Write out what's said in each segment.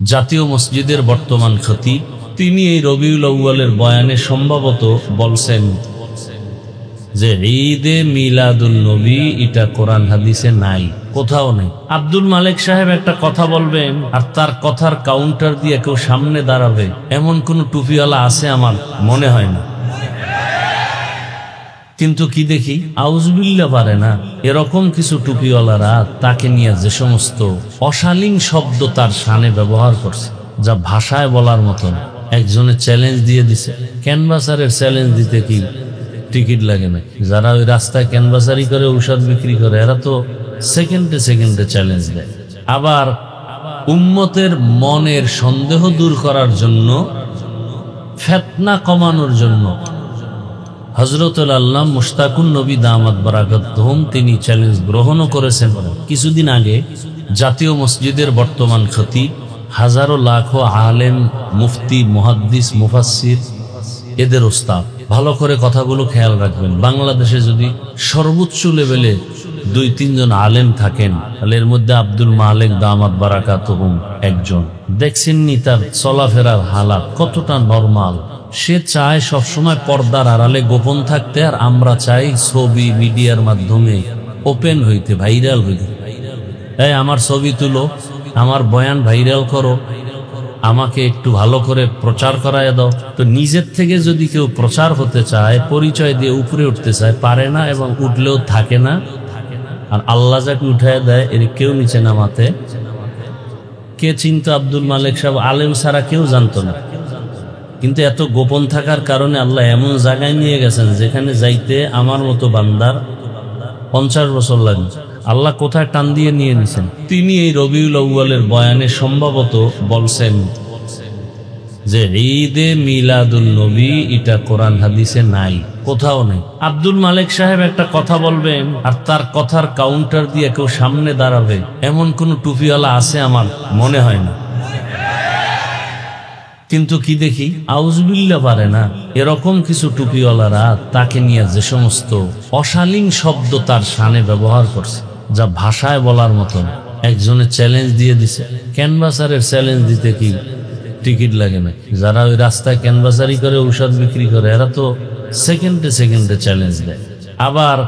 জাতীয় মসজিদের বর্তমান খতিব, তিনি এই রবিউল আউয়ালের বয়ানে সম্ভবত বলছেন যে ঈদে মিলাদুন নবী এটা কোরআন হাদিসে নাই, কোথাও নেই। আব্দুল মালেক সাহেব একটা কথা বলবেন আর তার কথার কাউন্টার দিয়ে কেউ সামনে দাঁড়াবে, এমন কোন টুপিওয়ালা আছে আমার মনে হয় না। কিন্তু কি দেখি আউযুবিল্লাহ পারে না, এরকম কিছু টুপিওয়ালারা তাকে নিয়ে যে সমস্ত অশালীন শব্দ তার শানে ব্যবহার করছে, যা ভাষায় বলার মতন। একজনের চ্যালেঞ্জ দিয়ে দিছে, ক্যানভাসারের চ্যালেঞ্জ দিতে কি টিকিট লাগে না? যারা ওই রাস্তায় ক্যানভাসারি করে ঔষধ বিক্রি করে এরা তো সেকেন্ডে সেকেন্ডে চ্যালেঞ্জ দেয়। আবার উম্মতের মনের সন্দেহ দূর করার জন্য, ফিতনা কমানোর জন্য হযরতুল আল্লাহ মুশতাকুন নবী দামাত বারাকাতুহুম তিনি চ্যালেঞ্জ গ্রহণও করেছেন। কিছুদিন আগে জাতীয় মসজিদের বর্তমান খতিব, হাজারো লাখো আলেম, মুফতি, মুহাদ্দিস, মুফাসসির, এদের ওস্তাদ, ভালো করে কথাগুলো খেয়াল রাখবেন। বাংলাদেশে যদি সর্বোচ্চ লেভেলে 2-3 জন আলেম থাকেন, তাহলে এর মধ্যে আব্দুল মালেক দামাত বারাকাতুহুম একজন। দেখছেননি তার চলাফেরার হালাত কতটা নরমাল। সে চায় সবসময় পর্দার আড়ালে গোপন থাকতে, আর আমরা চাই ছবি মিডিয়ার মাধ্যমে ওপেন হইতে, ভাইরাল হইতে। এই আমার ছবি তুলো, আমার বয়ান ভাইরাল করো, আমাকে একটু ভালো করে প্রচার করায় দাও। তো নিজের থেকে যদি কেউ প্রচার হতে চায়, পরিচয় দিয়ে উপরে উঠতে চায়, পারে না এবং উঠলেও থাকে না। আর আল্লাহ যাকে উঠায় দেয় এর কেউ নিচে নামাতে কে চিন্তা? আব্দুল মালেক সাহেব আলেম ছাড়া কেউ জানতো না, কিন্তু এত গোপন থাকার কারণে আল্লাহ এমন জায়গায় নিয়ে গেছেন যেখানে যাইতে আমার মতো বান্দার 50 বছর লাগে। আল্লাহ কোথায় টান দিয়ে নিয়ে নিছেন। তিনি এই রবিউল আউয়ালের বয়ানে সম্ভবত বলছেন যে ঈদে মিলাদুন নবী এটা কোরআন হাদিসে নাই, কোথাও নেই। আব্দুল মালেক সাহেব একটা কথা বলবেন আর তার কথার কাউন্টার দিয়ে কেউ সামনে দাঁড়াবে, এমন কোন টুপিওয়ালা আছে আমার মনে হয় না। কিন্তু কি দেখি আউযুবিল্লাহ পারে না, এরকম কিছু টুপিওয়ালারা তাকে নিয়ে যে সমস্ত অশালীন শব্দ তার শানে ব্যবহার করছে, যা ভাষায় বলার মতন। একজনের চ্যালেঞ্জ দিয়ে দিছে, ক্যানভাসারের চ্যালেঞ্জ দিতে কি টিকিট লাগে না? যারা ওই রাস্তায় ক্যানভাসারি করে ঔষধ বিক্রি করে এরা তো সেকেন্ডে সেকেন্ডে চ্যালেঞ্জ দেয়। আবার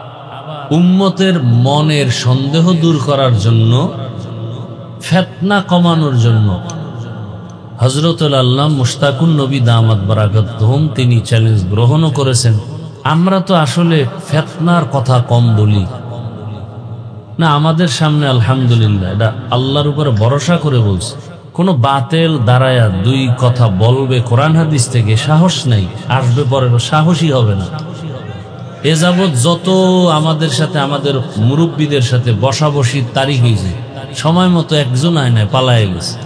উম্মতের মনের সন্দেহ দূর করার জন্য, ফিতনা কমানোর জন্য হযরতুল আল্লাহ মুশতাকুন নবী দামাত বারাকাতুহুম তিনি চ্যালেঞ্জ গ্রহণও করেছেন। আমরা তো আসলে ফিতনার কথা কম বলি না, আমাদের সামনে আলহামদুলিল্লাহ এটা আল্লাহর উপরে ভরসা করে বলছি। কোন বাতেল দাঁড়ায়া 2 কথা বলবে কোরআন হাদিস থেকে সাহস নাই, আসবে পরে সাহসী হবে না। এ যাবৎ যত আমাদের সাথে, আমাদের মুরব্বীদের সাথে বসাবসির তারিখ হয়েছে, সময় মতো একজন আয় নাই, পালায় গেছে।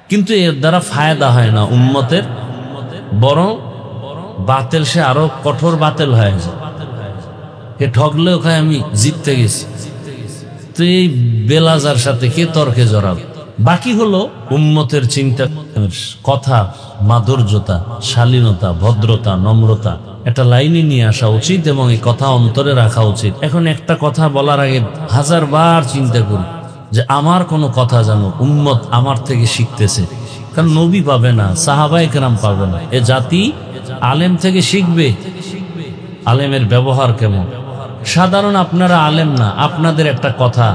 কিন্তু এর দ্বারা ফায়দা হয় না উম্মতের, বরং বাতেল সে আরো কঠোর বাতেল হয়ে যায়। হে ঠগলেও খায় আমি জিততে গেছি, তো এই বেলাজার সাথে কে তর্কে জড়াবে? বাকি হলো উম্মতের চিন্তা, কথা, মাধুর্যতা, শালীনতা, ভদ্রতা, নম্রতা, একটা লাইনে নিয়ে আসা উচিত এবং এই কথা অন্তরে রাখা উচিত। এখন একটা কথা বলার আগে 1000 বার চিন্তা করি যে আমার কোনো কথা জানো উম্মত আমার থেকে শিখতেছে। কারণ নবী পাবে না, সাহাবায়ে কেরাম পাবে না, এ জাতি আলেম থেকে শিখবে। আলেমের ব্যবহার কেমন? সাধারণ আপনারা আলেম না, আপনাদের একটা কথা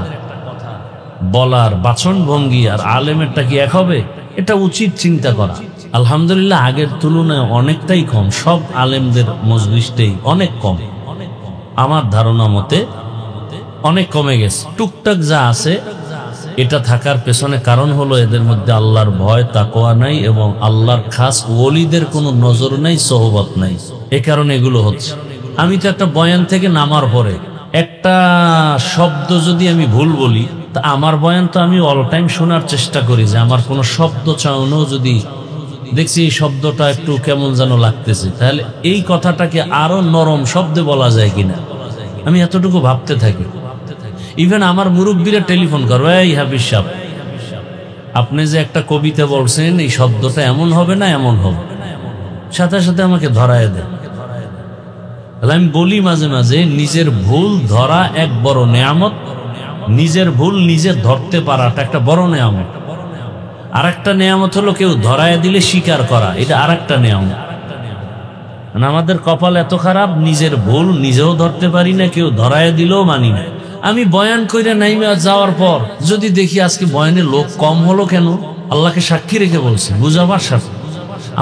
বলার বাচন ভঙ্গি আর আলেমেরটা কি এক হবে? এটা উচিত চিন্তা করা। আলহামদুলিল্লাহ আগের তুলনায় অনেকটাই কম, সব আলেমদের মজলিসটাই অনেক কম, আমার ধারণা মতে অনেক কমে গেছে। টুকটাক যা আছে এটা থাকার পেছনে কারণ হলো এদের মধ্যে আল্লাহর ভয়, তাকওয়া নাই এবং আল্লাহর খাস ওলিদের কোনো নজর নাই, সোহবত নাই, এ কারণে এগুলো হচ্ছে। আমি তো একটা বয়ান থেকে নামার পরে একটা শব্দ যদি আমি ভুল বলি, তা আমার বয়ান তো আমি অল টাইম শোনার চেষ্টা করি যে আমার কোনো শব্দ চাউনও যদি দেখছি এই শব্দটা একটু কেমন যেন লাগতেছে, তাহলে এই কথাটাকে আরো নরম শব্দে বলা যায় কিনা, আমি এতটুকু ভাবতে থাকি। ইভেন আমার মুরব্বীরা টেলিফোন করো, এই হাফিজ সাহেব আপনি যে একটা কবিতা বলছেন এই শব্দটা এমন হবে না, এমন হবে, সাথে সাথে আমাকে ধরায় দেয়। আমি বলি মাঝে মাঝে নিজের ভুল ধরা এক বড় নেয়ামত, নিজের ভুল নিজে ধরতে পারাটা একটা বড় নেয়ামত। আর একটা নেয়ামত হলো কেউ ধরায় দিলে স্বীকার করা, এটা আর একটা নেয়ামত। আমাদের কপাল এত খারাপ, নিজের ভুল নিজেও ধরতে পারি না, কেউ ধরায় দিলেও মানি না। আমি বয়ান কইরা নাইমা যাওয়ার পর যদি দেখি আজকে বয়ানে লোক কম হলো কেন, আল্লাহকে সাক্ষী রেখে বলছি, বুঝাবার সাথে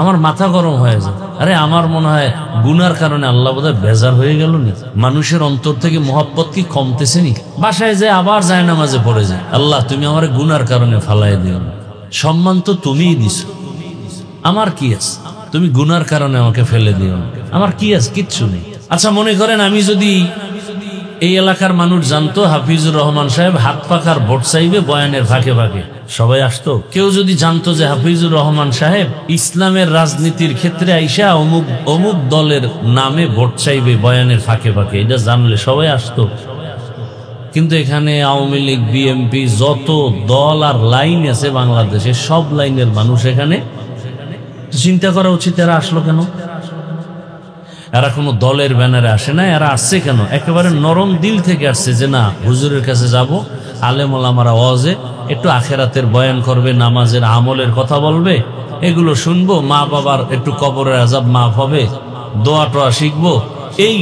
আমার মাথা গরম হয়ে যায়। আরে আমার মনে হয় গুনার কারণে আল্লাহ বোধহয় বেজার হয়ে গেল নি, মানুষের অন্তর থেকে মহব্বত কি কমতেছে নি? বাসায় যায় আবার যায় নামাজে পড়ে যায়, আল্লাহ তুমি আমার গুনার কারণে ফালাই দিও না। সম্মান তো তুমিই দিছো, আমার কি আছে? তুমি গুনার কারণে আমাকে ফেলে দিও না, আমার কি আছে? কিচ্ছু নেই। আচ্ছা মনে করেন আমি যদি এই এলাকার মানুষ জানতো হাফিজুর রহমান সাহেব হাত পাখার ভোট চাইবে বয়ানের ফাঁকে ফাঁকে, সবাই আসতো? কেউ যদি জানতো যে হাফিজুর রহমান সাহেব ইসলামের রাজনীতির ক্ষেত্রে আইসা অমুক অমুক দলের নামে ভোট চাইবে বয়ানের ফাঁকে ফাঁকে, এটা জানলে সবাই আসতো? কিন্তু এখানে আওয়ামী লীগ, বিএনপি, যত দল আর লাইন আছে বাংলাদেশে, সব লাইনের মানুষ এখানে। চিন্তা করা উচিত এরা আসলো কেন? এরা কোনো দলের ব্যানারে আসে না, এরা আসছে কেন? একেবারে নরম দিল থেকে আসছে যে না, হুজুরের কাছে যাব, আলেম ওলামারা ওয়াজে একটু আখেরাতের বয়ান করবে, নামাজের আমলের কথা বলবে, এগুলো শুনবো, মা বাবার একটু কবরের আযাব মাফ হবে, দোয়া টোয়া শিখবো। এই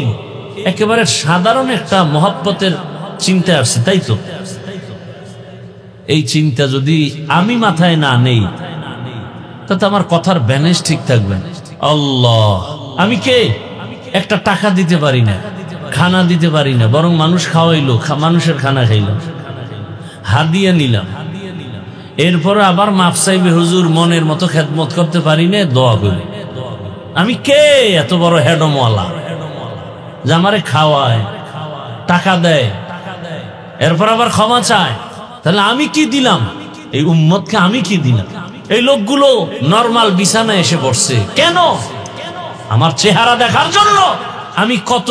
একেবারে সাধারণ একটা মহব্বতের চিন্তা আসছে, তাই তো? এই চিন্তা যদি আমি মাথায় না নেই তাতে আমার কথার ব্যালেন্স ঠিক থাকবে। আল্লাহ, আমি কে? একটা টাকা দিতে পারি না, খানা দিতে পারি না, বরং মানুষ খাওয়াইলো, মানুষের খানা খাইলাম, হাদিয়া নিলাম, এরপরে আবার মাফ চাইবে, হুজুর মনের মতো খেদমত করতে পারি না, দোয়া করি। আমি কে? এত বড় হেডমওয়ালা যে আমারে খাওয়ায়, টাকা দেয়, এরপর আবার ক্ষমা চায়। তাহলে আমি কি দিলাম এই উম্মতকে? আমি কি দিলাম? এই লোকগুলো নরমাল বিছানায় এসে পড়ছে কেন? আমার চেহারা দেখার জন্য। আমি কত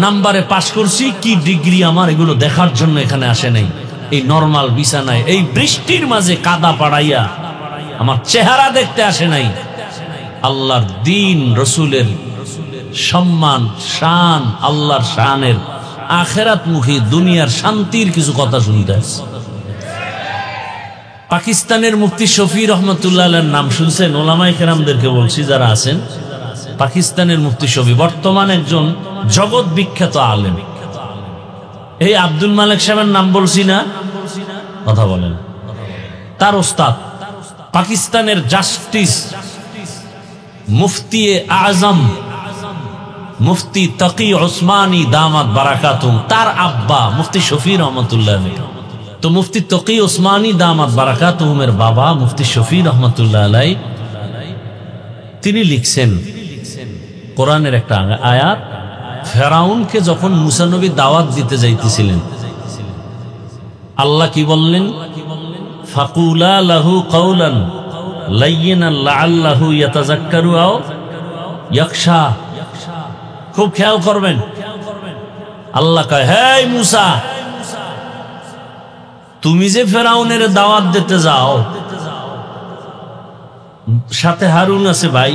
নাম্বারে পাশ করছি, কি ডিগ্রি আমার, এগুলো দেখার জন্য এখানে আসে নাই। এই নরমাল বিছানায় এই বৃষ্টির মাঝে কাদা পাড়াইয়া আমার চেহারা দেখতে আসে নাই। আল্লাহর দ্বীন, রসুলের সম্মান, শান, আল্লাহর শানের আখেরাত মুখী দুনিয়ার শান্তির কিছু কথা শুনতে আসছে। পাকিস্তানের মুফতি শফি রহমতুল্লাহ আলাইহির নাম শুনছেন? ওলামায়ে কেরামদেরকে বলছি যারা আছেন, পাকিস্তানের মুফতি শফি বর্তমান একজন জগৎ বিখ্যাত আলেম। এই আব্দুল মালেক সাহেবের নাম বলছি না? কথা বলেন। তার ওস্তাদ পাকিস্তানের জাস্টিস মুফতি আজম মুফতি তকি ওসমানী দামাত বারাকাতুম, তার আব্বা মুফতি শফি রহমতুল্লাহ আলাইহি। তো মুফতি তকি ওসমানী দামাত বারাকাতুহুমের বাবা মুফতি শফি রহমতুল্লাহ আলাইহি তিনি লিখছেন কোরআনের একটা আয়াত, ফেরাউনকে যখন মুসা নবী দাওয়াত দিতে যাইতেছিলেন, আল্লাহ কি বললেন? ফাকুলা লাহু কাওলান লাইয়িনান লাআল্লাহু ইয়াতাযাক্কারু আও ইয়াখশা। খুব খেয়াল করবেন, আল্লাহ কয়, হে মুসা, তুমি যে ফেরাউনের দাওয়াত দিতে যাও, সাথে হারুন আছে ভাই,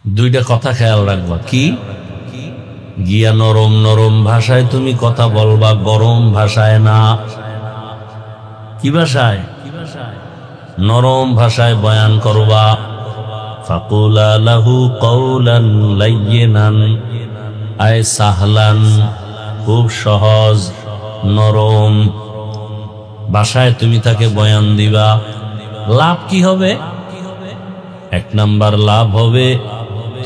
দুইটা কথা খেয়াল রাখবা। কি? গিয়া নরম নরম ভাষায় তুমি কথা বলবা, গরম ভাষায় না। কি ভাষায়? নরম ভাষায় বয়ান করবা। ফাকুলা লাহু কাওলান লাইয়িনান, আয় সাহলান, খুব সহজ নরম ভাষায় তুমি তাকে বয়ান দিবা। লাভ কি হবে? এক নাম্বার লাভ হবে,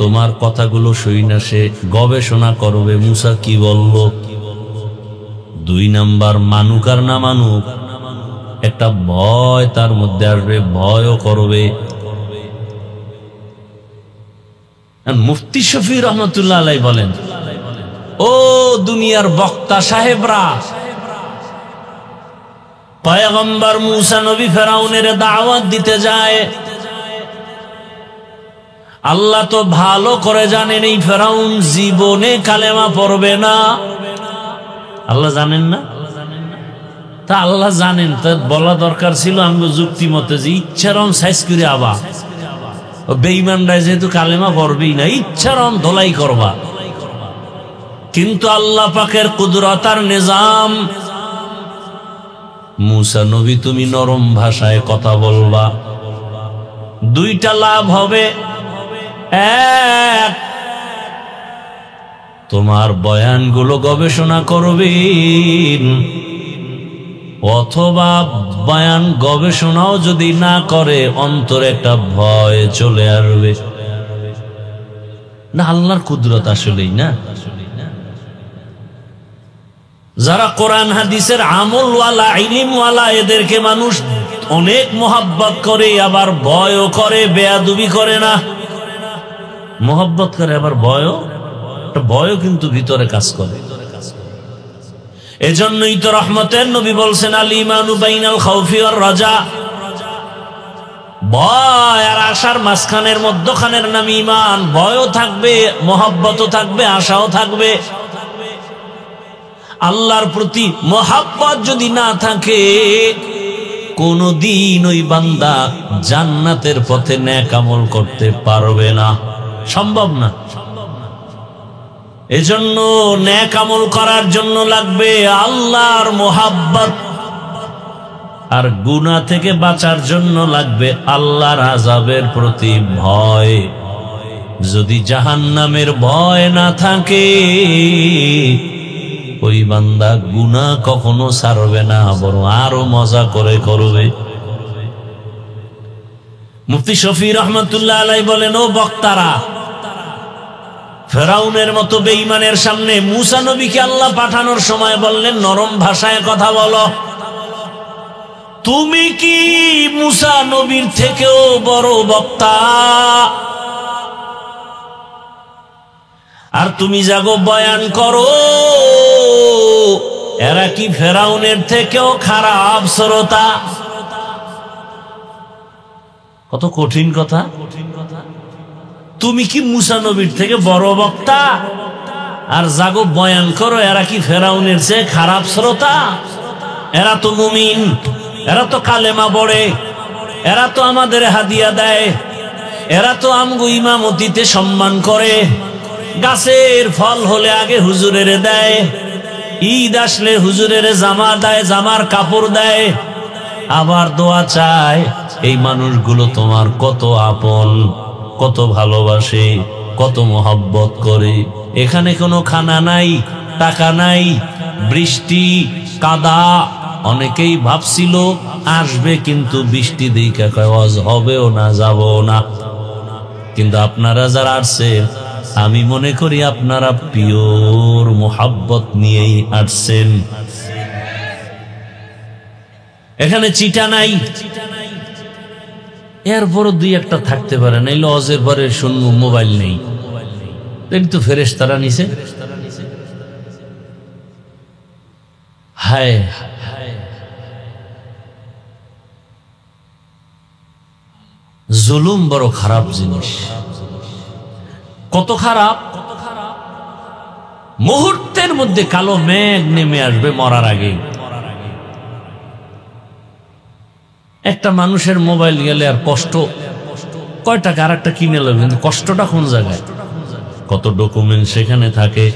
তোমার কথাগুলো শুইনা সে গবেষণা করবে মুসা কি বলল। দুই নাম্বার, মানুক আর না মানুক, একটা ভয় তার মধ্যে আসবে, ভয়ও করবে। মুফতি শফি রহমতুল্লাহ আলাইহি বলেন, ও দুনিয়ার বক্তা সাহেবরা, পয়গম্বর মুসা নবী ফেরাউনের দাওয়াত দিতে যায়, আল্লাহ তো ভালো করে জানেন এই ফেরাউন জীবনে কালেমা পড়বে না। আল্লাহ জানেন না? তা আল্লাহ জানেন, তা বলা দরকার ছিল আমি যুক্তি মতে যে ইচ্ছারম সাইজ করে আবা, বেঈমানরা যেহেতু কালেমা পড়বেই না, ইচ্ছারম ধোলাই করবা। কিন্তু আল্লাহ পাকের কুদরত আর নিজাম, মুসা নবী তুমি নরম ভাষায় কথা বলবা, দুইটা লাভ হবে। এক, তোমার বয়ানগুলো গবেষণা করবেন, অথবা বয়ান গবেষণাও যদি না করে অন্তরে একটা ভয় চলে আসবে, না আল্লাহর কুদরত আসলেই না। যারা কোরআন হাদিসের আমলওয়ালা ইলমওয়ালা এদেরকে মানুষ অনেক মোহাব্বত করে, আবার ভয়ও করে, বেয়াদবি করে না, মোহাব্বত করে আবার ভয়ও কিন্তু ভিতরে কাজ করে। এজন্যই তো রহমতের নবী বলছেন আল ঈমানু বাইনাল খাউফি ওয়ার রাজা, ভয় আর আশার মাঝখানের মধ্যখানের নাম ঈমান। ভয়ও থাকবে, মোহাব্বতও থাকবে, আশাও থাকবে। আল্লাহর প্রতি মোহাব্বত যদি না থাকে, কোনদিন ওই বান্দা জান্নাতের পথে নেক আমল করতে পারবে না, সম্ভব না। এজন্য নেক আমল করার জন্য লাগবে আল্লাহর মোহাব্বত, আর গুনাহ থেকে বাঁচার জন্য লাগবে আল্লাহর আযাবের প্রতি ভয়। যদি জাহান্নামের ভয় না থাকে, ওই বান্দা গুনাহ কখনো ছাড়বে না, বরং আরো মজা করে করবে। মুফতি শফি রহমাতুল্লাহ আলাইহি বলেন, ও বক্তারা, ফেরাউনের মতো বেঈমানের সামনে মুসা নবীকে আল্লাহ পাঠানোর সময় বললেন নরম ভাষায় কথা বলো। তুমি কি মুসা নবীর থেকেও বড় বক্তা? আর তুমি যাগো বয়ান করো, এরা কি ফেরাউনের থেকেও খারাপ শ্রোতা? কত কঠিন কথা। তুমি কি মুসা নবীর থেকে বড় বক্তা, আর যাগো বয়ান করো, এরা কি ফেরাউনের চেয়ে খারাপ শ্রোতা? এরা তো মুমিন, এরা তো কালেমা পড়ে, এরা তো আমাদের হাদিয়া দেয়, এরা তো আমগো ইমামতিতে সম্মান করে, গাছের ফল হলে আগে হুজুরের দেয়, ঈদ আসলে হুজুরের জামা দেয়, জামার কাপড় দেয়, আবার দোয়া চায়। এই মানুষগুলো তোমার কত আপন, কত ভালোবাসে, কত মোহাব্বত করে। এখানে কোনো খানা নাই, টাকা নাই, বৃষ্টি কাদা। অনেকেই ভাবছিল আসবে, কিন্তু বৃষ্টি দিকে কাজ হবেও না, যাবো না। কিন্তু আপনারা যারা আসছেন, আমি মনে করি আপনারা পিওর মোহাব্বত নিয়েই আসছেন। এখানে চিটা নাই, এরপরও দুই একটা থাকতে পারে, নাই লজের পরে শুনবো মোবাইল নেই, কিন্তু ফেরেশতারা নিছে। হায়, জুলুম বড় খারাপ জিনিস। কত খারাপ! মুহূর্তের মধ্যে কালো মেঘ নেমে আসবে মরার আগে। একটা মানুষের মোবাইল গেলে আর কষ্ট, কয় টাকা আর একটা কিনে নেবে, কিন্তু কষ্টটা কোন জায়গায়? কত ডকুমেন্ট সেখানে থাকে,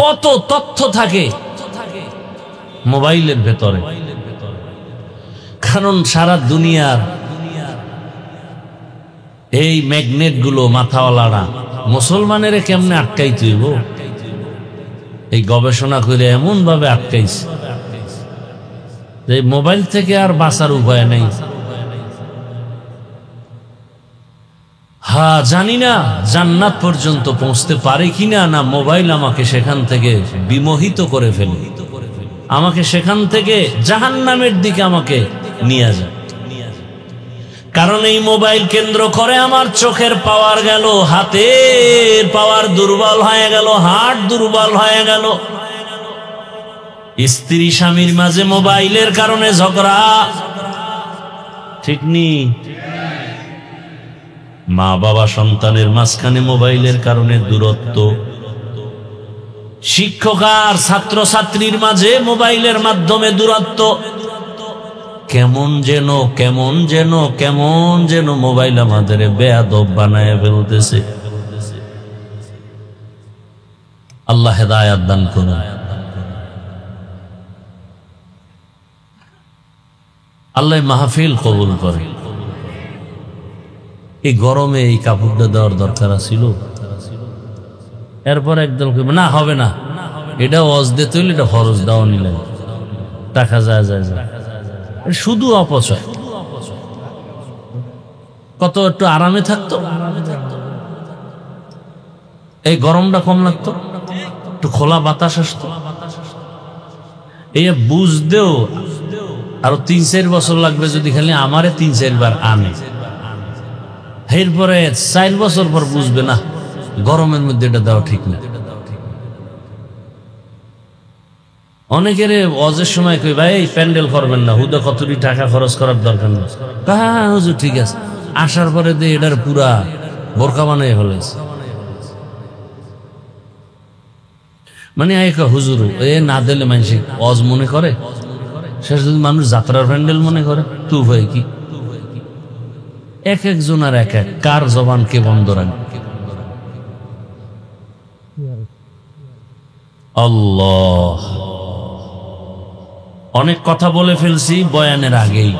কত তথ্য থাকে মোবাইলের ভেতরে। কারণ সারা দুনিয়ার এই ম্যাগনেট গুলো মাথাওয়ালারা মুসলমানের কেমনে আটকাই তুইব, এই গবেষণা করে এমন ভাবে আটকাইছে যে মোবাইল থেকে আর বাঁচার উপায় নেই। হ্যাঁ, জানি না জান্নাত পর্যন্ত পৌঁছতে পারে কিনা, না মোবাইল আমাকে সেখান থেকে বিমোহিত করে ফেলে, আমাকে সেখান থেকে জাহান্নামের দিকে আমাকে নিয়ে যায়। কারণ এই মোবাইল কেন্দ্র করে আমার চোখের পাওয়ার গেল, হাতের পাওয়ার দুর্বল হয়ে গেল, হার্ট দুর্বল হয়ে গেল। স্ত্রী স্বামীর মাঝে মোবাইলের কারণে ঝগড়া, ঠিক নি? মা বাবা সন্তানের মাঝখানে মোবাইলের কারণে দূরত্ব, শিক্ষক আর ছাত্র ছাত্রীর মাঝে মোবাইলের মাধ্যমে দূরত্ব। কেমন যেন মোবাইল আমাদের বেয়াদব বানায় ফেলতেছে। আল্লাহ হেদায়াত দান করুন। আল্লাহ মাহফিল কবুল করে। এই গরমে এই কাপড়টা দেওয়ার দরকার ছিল। এরপর একদম না হবে না, এটা ওয়াজ দিতে হইলে এটা খরচ দেওয়া নিলেন, টাকা যায় যায় যায়, শুধু অপচয়। কত একটু আরামে থাকতো, এই গরমটা কম লাগতো, একটু খোলা বাতাস আসতো। এই বুঝতেও আরো 3-4 বছর লাগবে যদি খালি আমারে 3-4 বার আনে। এরপরে 4 বছর পর বুঝবে না গরমের মধ্যে এটা দেওয়া ঠিক না। অনেকের ওয়াজের সময় কই ভাই প্যান্ডেল করবেন না, হুদা কতটি টাকা খরচ করার দরকার নেই। হ্যাঁ হুজুর ঠিক আছে, আসার পরে দিয়ে এটার পুরা বোরকা বানাই হলেছে। মানে হুজুর এ না দিলে মানুষ ওয়াজ মনে করে, শেষ যদি মানুষ যাত্রার প্যান্ডেল মনে করে তো উপায় কি? এক একজন আর এক এক কার জবানকে বন্ধ রাখবে। আল্লাহ, অনেক কথা বলে ফেলছি বয়ানের আগেই।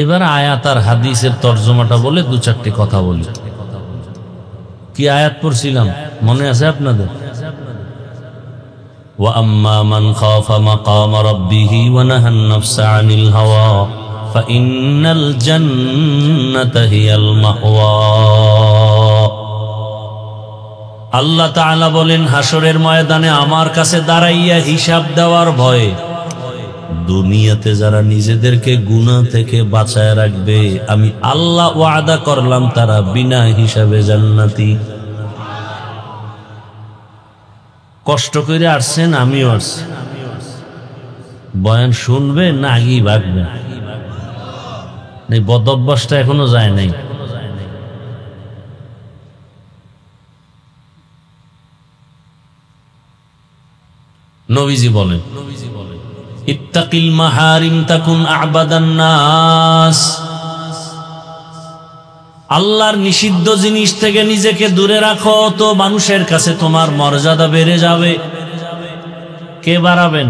এবার আয়াত আর হাদিসের তর্জমাটা বলে 2-4টি কথা বলি। কি আয়াত পড়ছিলাম মনে আছে আপনাদের? ওয়া আম্মা মান খাফা মাকাম রাব্বিহি ওয়া নাহান নাফসা আনিল হাওয়া ফাইন্নাল জান্নাতা হিয়াল মাওয়া। আল্লাহ তাআলা বলেন, হাসরের ময়দানে আমার কাছে দাঁড়াইয়া হিসাব দেওয়ার ভয়ে দুনিয়াতে যারা নিজেদেরকে গুনাহ থেকে বাঁচায় রাখবে, আমি আল্লাহ ওয়াদা করলাম তারা বিনা হিসাবে জান্নাতি। কষ্ট করে আসছেন, আমিও আসছি, বয়ান শুনবে না আগেই ভাববে? এই বদ অভ্যাসটা এখনো যায় নাই। নবীজি বলেন, ইত্তাকিল মাহারিম তাকুন আবাদান নাস। আল্লাহর নিষিদ্ধ জিনিস থেকে নিজেকে দূরে রাখো, তো মানুষের কাছে তোমার মর্যাদা বেড়ে যাবে। কে বাড়াবেন?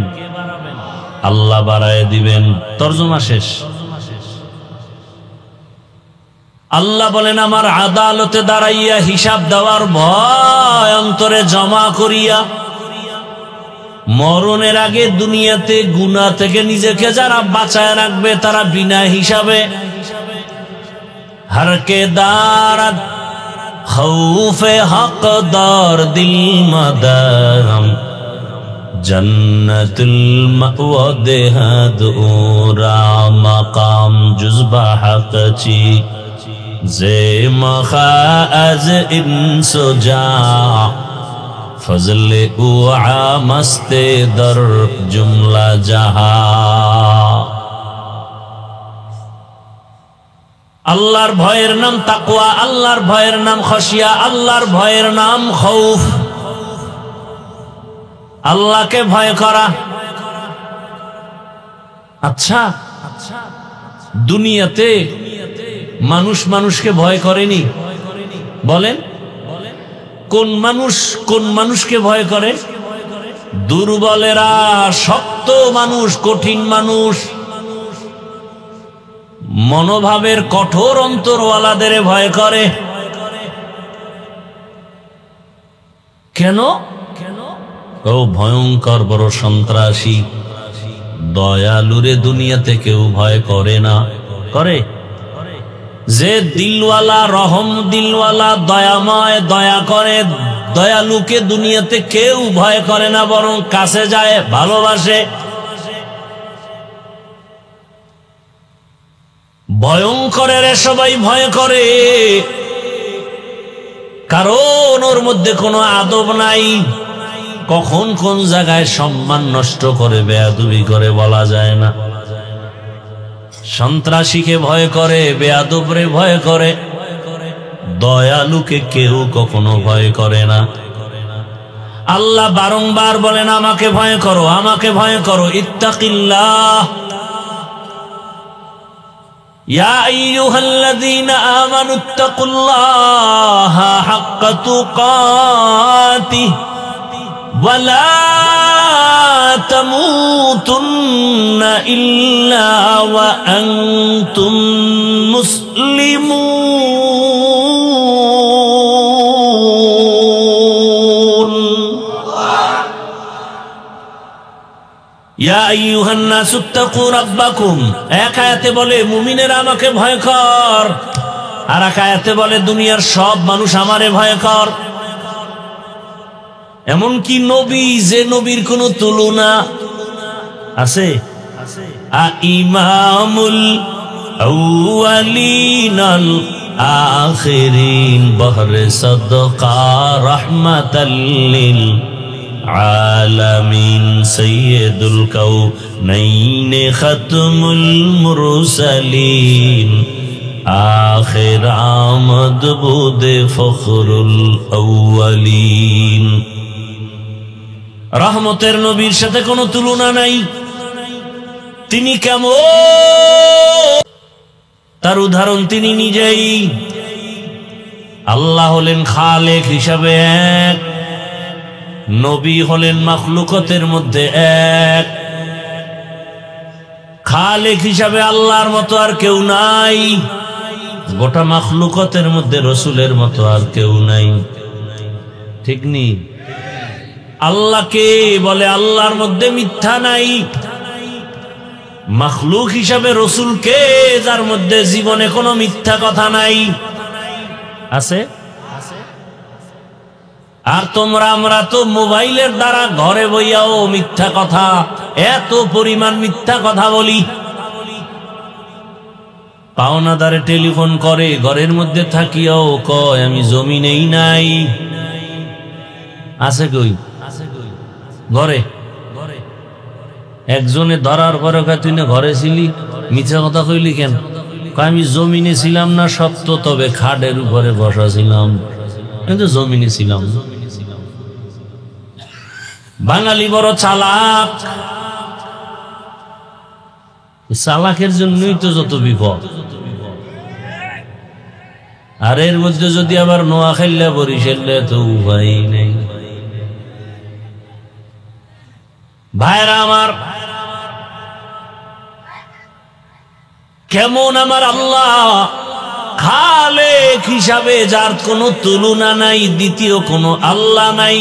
আল্লাহ বাড়ায় দিবেন। তর্জমা শেষ। আল্লাহ বলেন, আমার আদালতে দাঁড়াইয়া হিসাব দেওয়ার ভয় অন্তরে জমা করিয়া মরণের আগে দুনিয়াতে গুনাহ থেকে নিজেকে যারা বাঁচায় রাখবে তারা বিনা হিসাবে হরকে দারাত খৌফে হকদার দিল মাদাম জন্নতুল মাওয়া দেহাদ ওরা মাকাম জুজবা হকচি জে মখা আজ ইনসুজা ফজলে উআ মস্তে দর জুমলা জাহা। আল্লাহর ভয়ের নাম তাকওয়া, আল্লাহর ভয়ের নাম খশিয়া, আল্লাহর ভয়ের নাম খৌফ। আল্লাহকে ভয় করা। আচ্ছা, দুনিয়াতে মানুষ মানুষকে ভয় করেনি? বলেন, কোন মানুষকে ভয় করে? দুর্বলেরা, শক্ত মানুষ, কঠিন মানুষ, মনোভাবের কঠোর অন্তরওয়ালাদের ভয় করে। কেন? ও ভয়ঙ্কর বড় সন্ত্রাসী। দয়ালুরে দুনিয়াতে কেউ ভয় করে না। করে? যে দিলওয়ালা, রহম দিলওয়ালা, দয়াময়, দয়া করে, দয়ালুকে দুনিয়াতে কেউ ভয় করে না, বরং কাছে যায়, ভালোবাসে। ভয়ঙ্করের সবাই ভয় করে, কারণ ওর মধ্যে কোনো আদব নাই। কখন কোন জায়গায় সম্মান নষ্ট করে, বেয়াদবি করে বলা যায় না। সন্ত্রাসীকে ভয় করে, বেয়াদবরে ভয় করে, দয়ালুকে কেউ কখনো ভয় করে না। আল্লাহ বারংবার বলেন, আমাকে ভয় করো, আমাকে ভয় করো, ইত্তাকিল্লাহ। ইয়া আইয়ুহাল্লাযীনা আমানুত্তাকুল্লাহা হাক্কা তুকাতিহি ওয়া লা তামুতুন্না ইল্লা ওয়া আনতুম মুসলিমুন। ইয়া আইয়ুহান নাসু ইত্তাকু রাব্বাকুম, এক আয়াতে বলে মুমিনেরা আমাকে ভয় কর, আর এক আয়াতে বলে দুনিয়ার সব মানুষ আমারে ভয় কর। এমন কি নবী, যে নবীর কোনো তুলনা আছে? ইমামুল আউয়ালিন আল আখিরিন বহরে সাদকা রাহমাতাল লিল আলামিন সাইয়্যিদুল কাউনাইন খাতমুল মুরসালিন আখির আমদ বুদে ফখরুল আউয়ালিন। রহমতের নবীর সাথে কোনো তুলনা নাই। তিনি কেমন, তার উদাহরণ তিনি নিজেই। আল্লাহ হলেন খালেক হিসাবে এক, নবী হলেন মাখলুকতের মধ্যে এক। খালেক হিসাবে আল্লাহর মতো আর কেউ নাই, গোটা মাখলুকতের মধ্যে রসুলের মতো আর কেউ নাই। ঠিক নি? আল্লাহকে বলে আল্লাহর মধ্যে মিথ্যা নাই। মাখলুক হিসাবে রসুলকে, যার মধ্যে জীবনে কোনো মিথ্যা কথা নাই, আছে? আর তোমরা আমরা তো মোবাইলের দ্বারা ঘরে বইয়াও মিথ্যা কথা, এত পরিমাণ মিথ্যা কথা বলি। পাওনাদারে টেলিফোন করে, ঘরের মধ্যে থাকিয়াও কয় আমি জমিনেই নাই। আছে কই? ঘরে একজনে ধরার পরে তুই না ঘরে ছিলি, মিথ্যা কথা কইলি কেন? আমি জমিনে ছিলাম না সত্য, তবে খাটের উপরে বসা ছিলাম, কিন্তু জমিনে ছিলাম। বাঙালি বড় চালাক, চালাকের জন্যই তো যত বিপদ। আর এর মধ্যে যদি আবার নোয়া খাইলে বরিশালে তো উপায় নেই। ভাইরা আমার, কেমন আমার আল্লাহ খালেক হিসাবে, যার কোনো তুলনা নাই, দ্বিতীয় কোনো আল্লাহ নাই।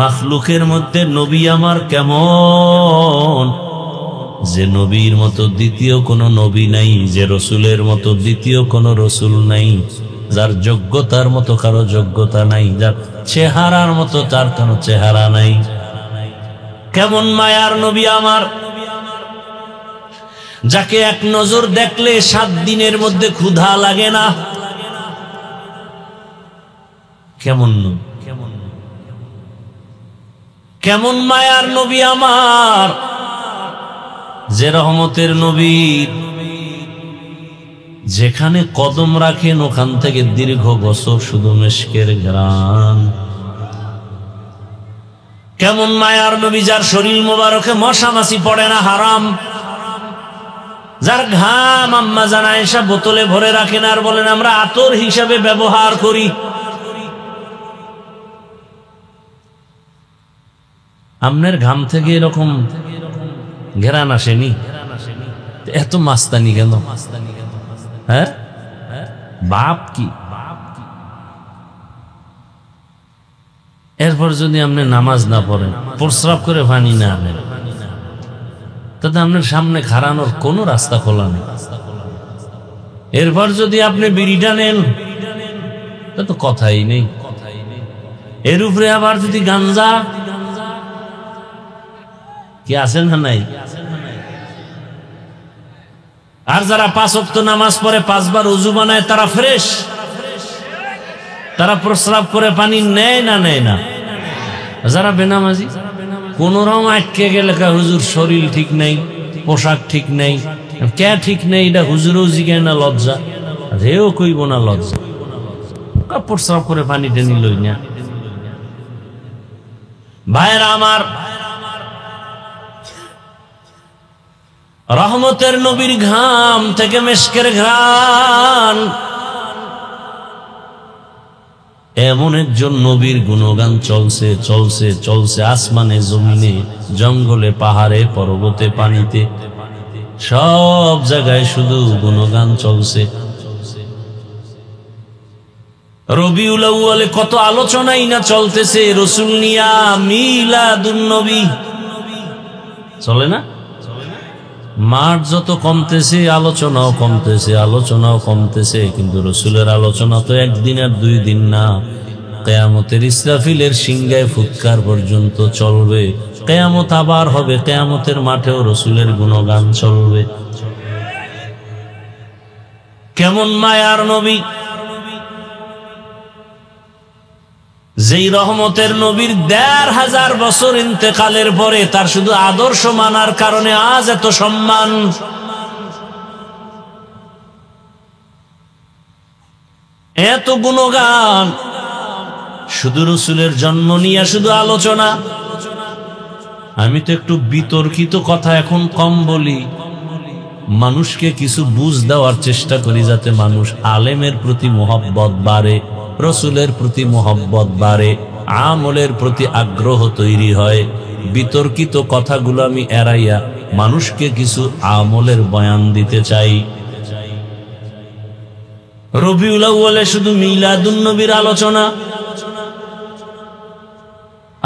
মাখলুকের মধ্যে নবী আমার কেমন, যে নবীর মতো দ্বিতীয় কোনো নবী নাই, যে রসুলের মতো দ্বিতীয় কোনো রসুল নাই, যার যোগ্যতার মতো কারো যোগ্যতা নাই, যার চেহারার মতো তার কোনো চেহারা নাই। কেমন মায়ার নবী আমার, যাকে এক নজর দেখলে 7 দিনের মধ্যে ক্ষুধা লাগে না। কেমন নবী, কেমন মায়ার নবী আমার, যে রহমতের নবী, যেখানে কদম রাখেন ওখান থেকে দীর্ঘ বছর শুধু মিশকের ঘ্রাণ। কেমন মায়ার নবী, যার শরীর মোবারকে মশা মাছি পড়ে না, হারাম। যার ঘাম আম্মা জান আয়েশা বোতলে ভরে রাখেন আর বলেন আমরা আতর হিসাবে ব্যবহার করি। আমনের ঘাম থেকে এরকম ঘেরান আসেনি, এত মাস্তানি কেন? হ্যাঁ, বাপ কি? এরপর যদি আপনি নামাজ না পড়েন, প্রস্রাব করে পানি না আনেন, তাতে আপনার সামনে খাড়ানোর কোনো রাস্তা খোলা নেই। এরপর যদি আপনি বিড়িটা নেন, তা তো কথাই নেই। এর উপরে আবার যদি গাঞ্জা, কি আছেন না নাই? আর যারা 5 ওয়াক্ত নামাজ পড়ে 5 বার ওযু বানায়, তারা ফ্রেশ, তারা প্রস্রাব করে পানি নেয় না নেয় না। যারা বেনামাজি, কোন রকম আটকে গেলে হুজুর শরীর ঠিক নেই, পোশাক ঠিক নেই, কে ঠিক নেই, এটা হুজুরও জিগায় না, লজ্জা রেও কইব না, লজ্জা প্রস্রাব করে পানি টেনি লই না। ভাইরা আমার, রহমতের নবীর ঘাম থেকে মেশকের ঘ্রাণ। এমন একজন নবীর গুণগান চলছে চলছে চলছে, আসমানে জমিনে জঙ্গলে পাহাড়ে পর্বতে পানিতে সব জায়গায় শুধু গুণগান চলছে। রবিউল আউয়ালে কত আলোচনাই না চলতেছে রসুল নিয়া, মিলাদুন নবী চলে না? মাঠ যত কমতেছে আলোচনাও কমতেছে, আলোচনাও কমতেছে, কিন্তু রসুলের আলোচনা তো একদিন আর 2 দিন না, কিয়ামতের ইসরাফিলের সিংহায় ফুৎকার পর্যন্ত চলবে। কিয়ামত আবার হবে, কিয়ামতের মাঠেও রসুলের গুণগান চলবে। কেমন মায়ার নবী, যেই রহমতের নবীর 1500 বছর ইন্তেকালের পরে তার শুধু আদর্শ মানার কারণে আজ এত সম্মান। এত গুণগান, শুধু রসুলের জন্ম নিয়ে শুধু আলোচনা। আমি তো একটু বিতর্কিত কথা এখন কম বলি, মানুষকে কিছু বুঝ দেওয়ার চেষ্টা করি, যাতে মানুষ আলেমের প্রতি মোহব্বত বাড়ে, রসুলের প্রতি মোহব্বত বাড়ে, আমলের প্রতি আগ্রহ তৈরি হয়। বিতর্কিত কথাগুলো আমি এড়াইয়া মানুষকে কিছু আমলের বয়ান দিতে চাই। রবিউল আউয়ালে শুধু মিলাদুন নবীর আলোচনা,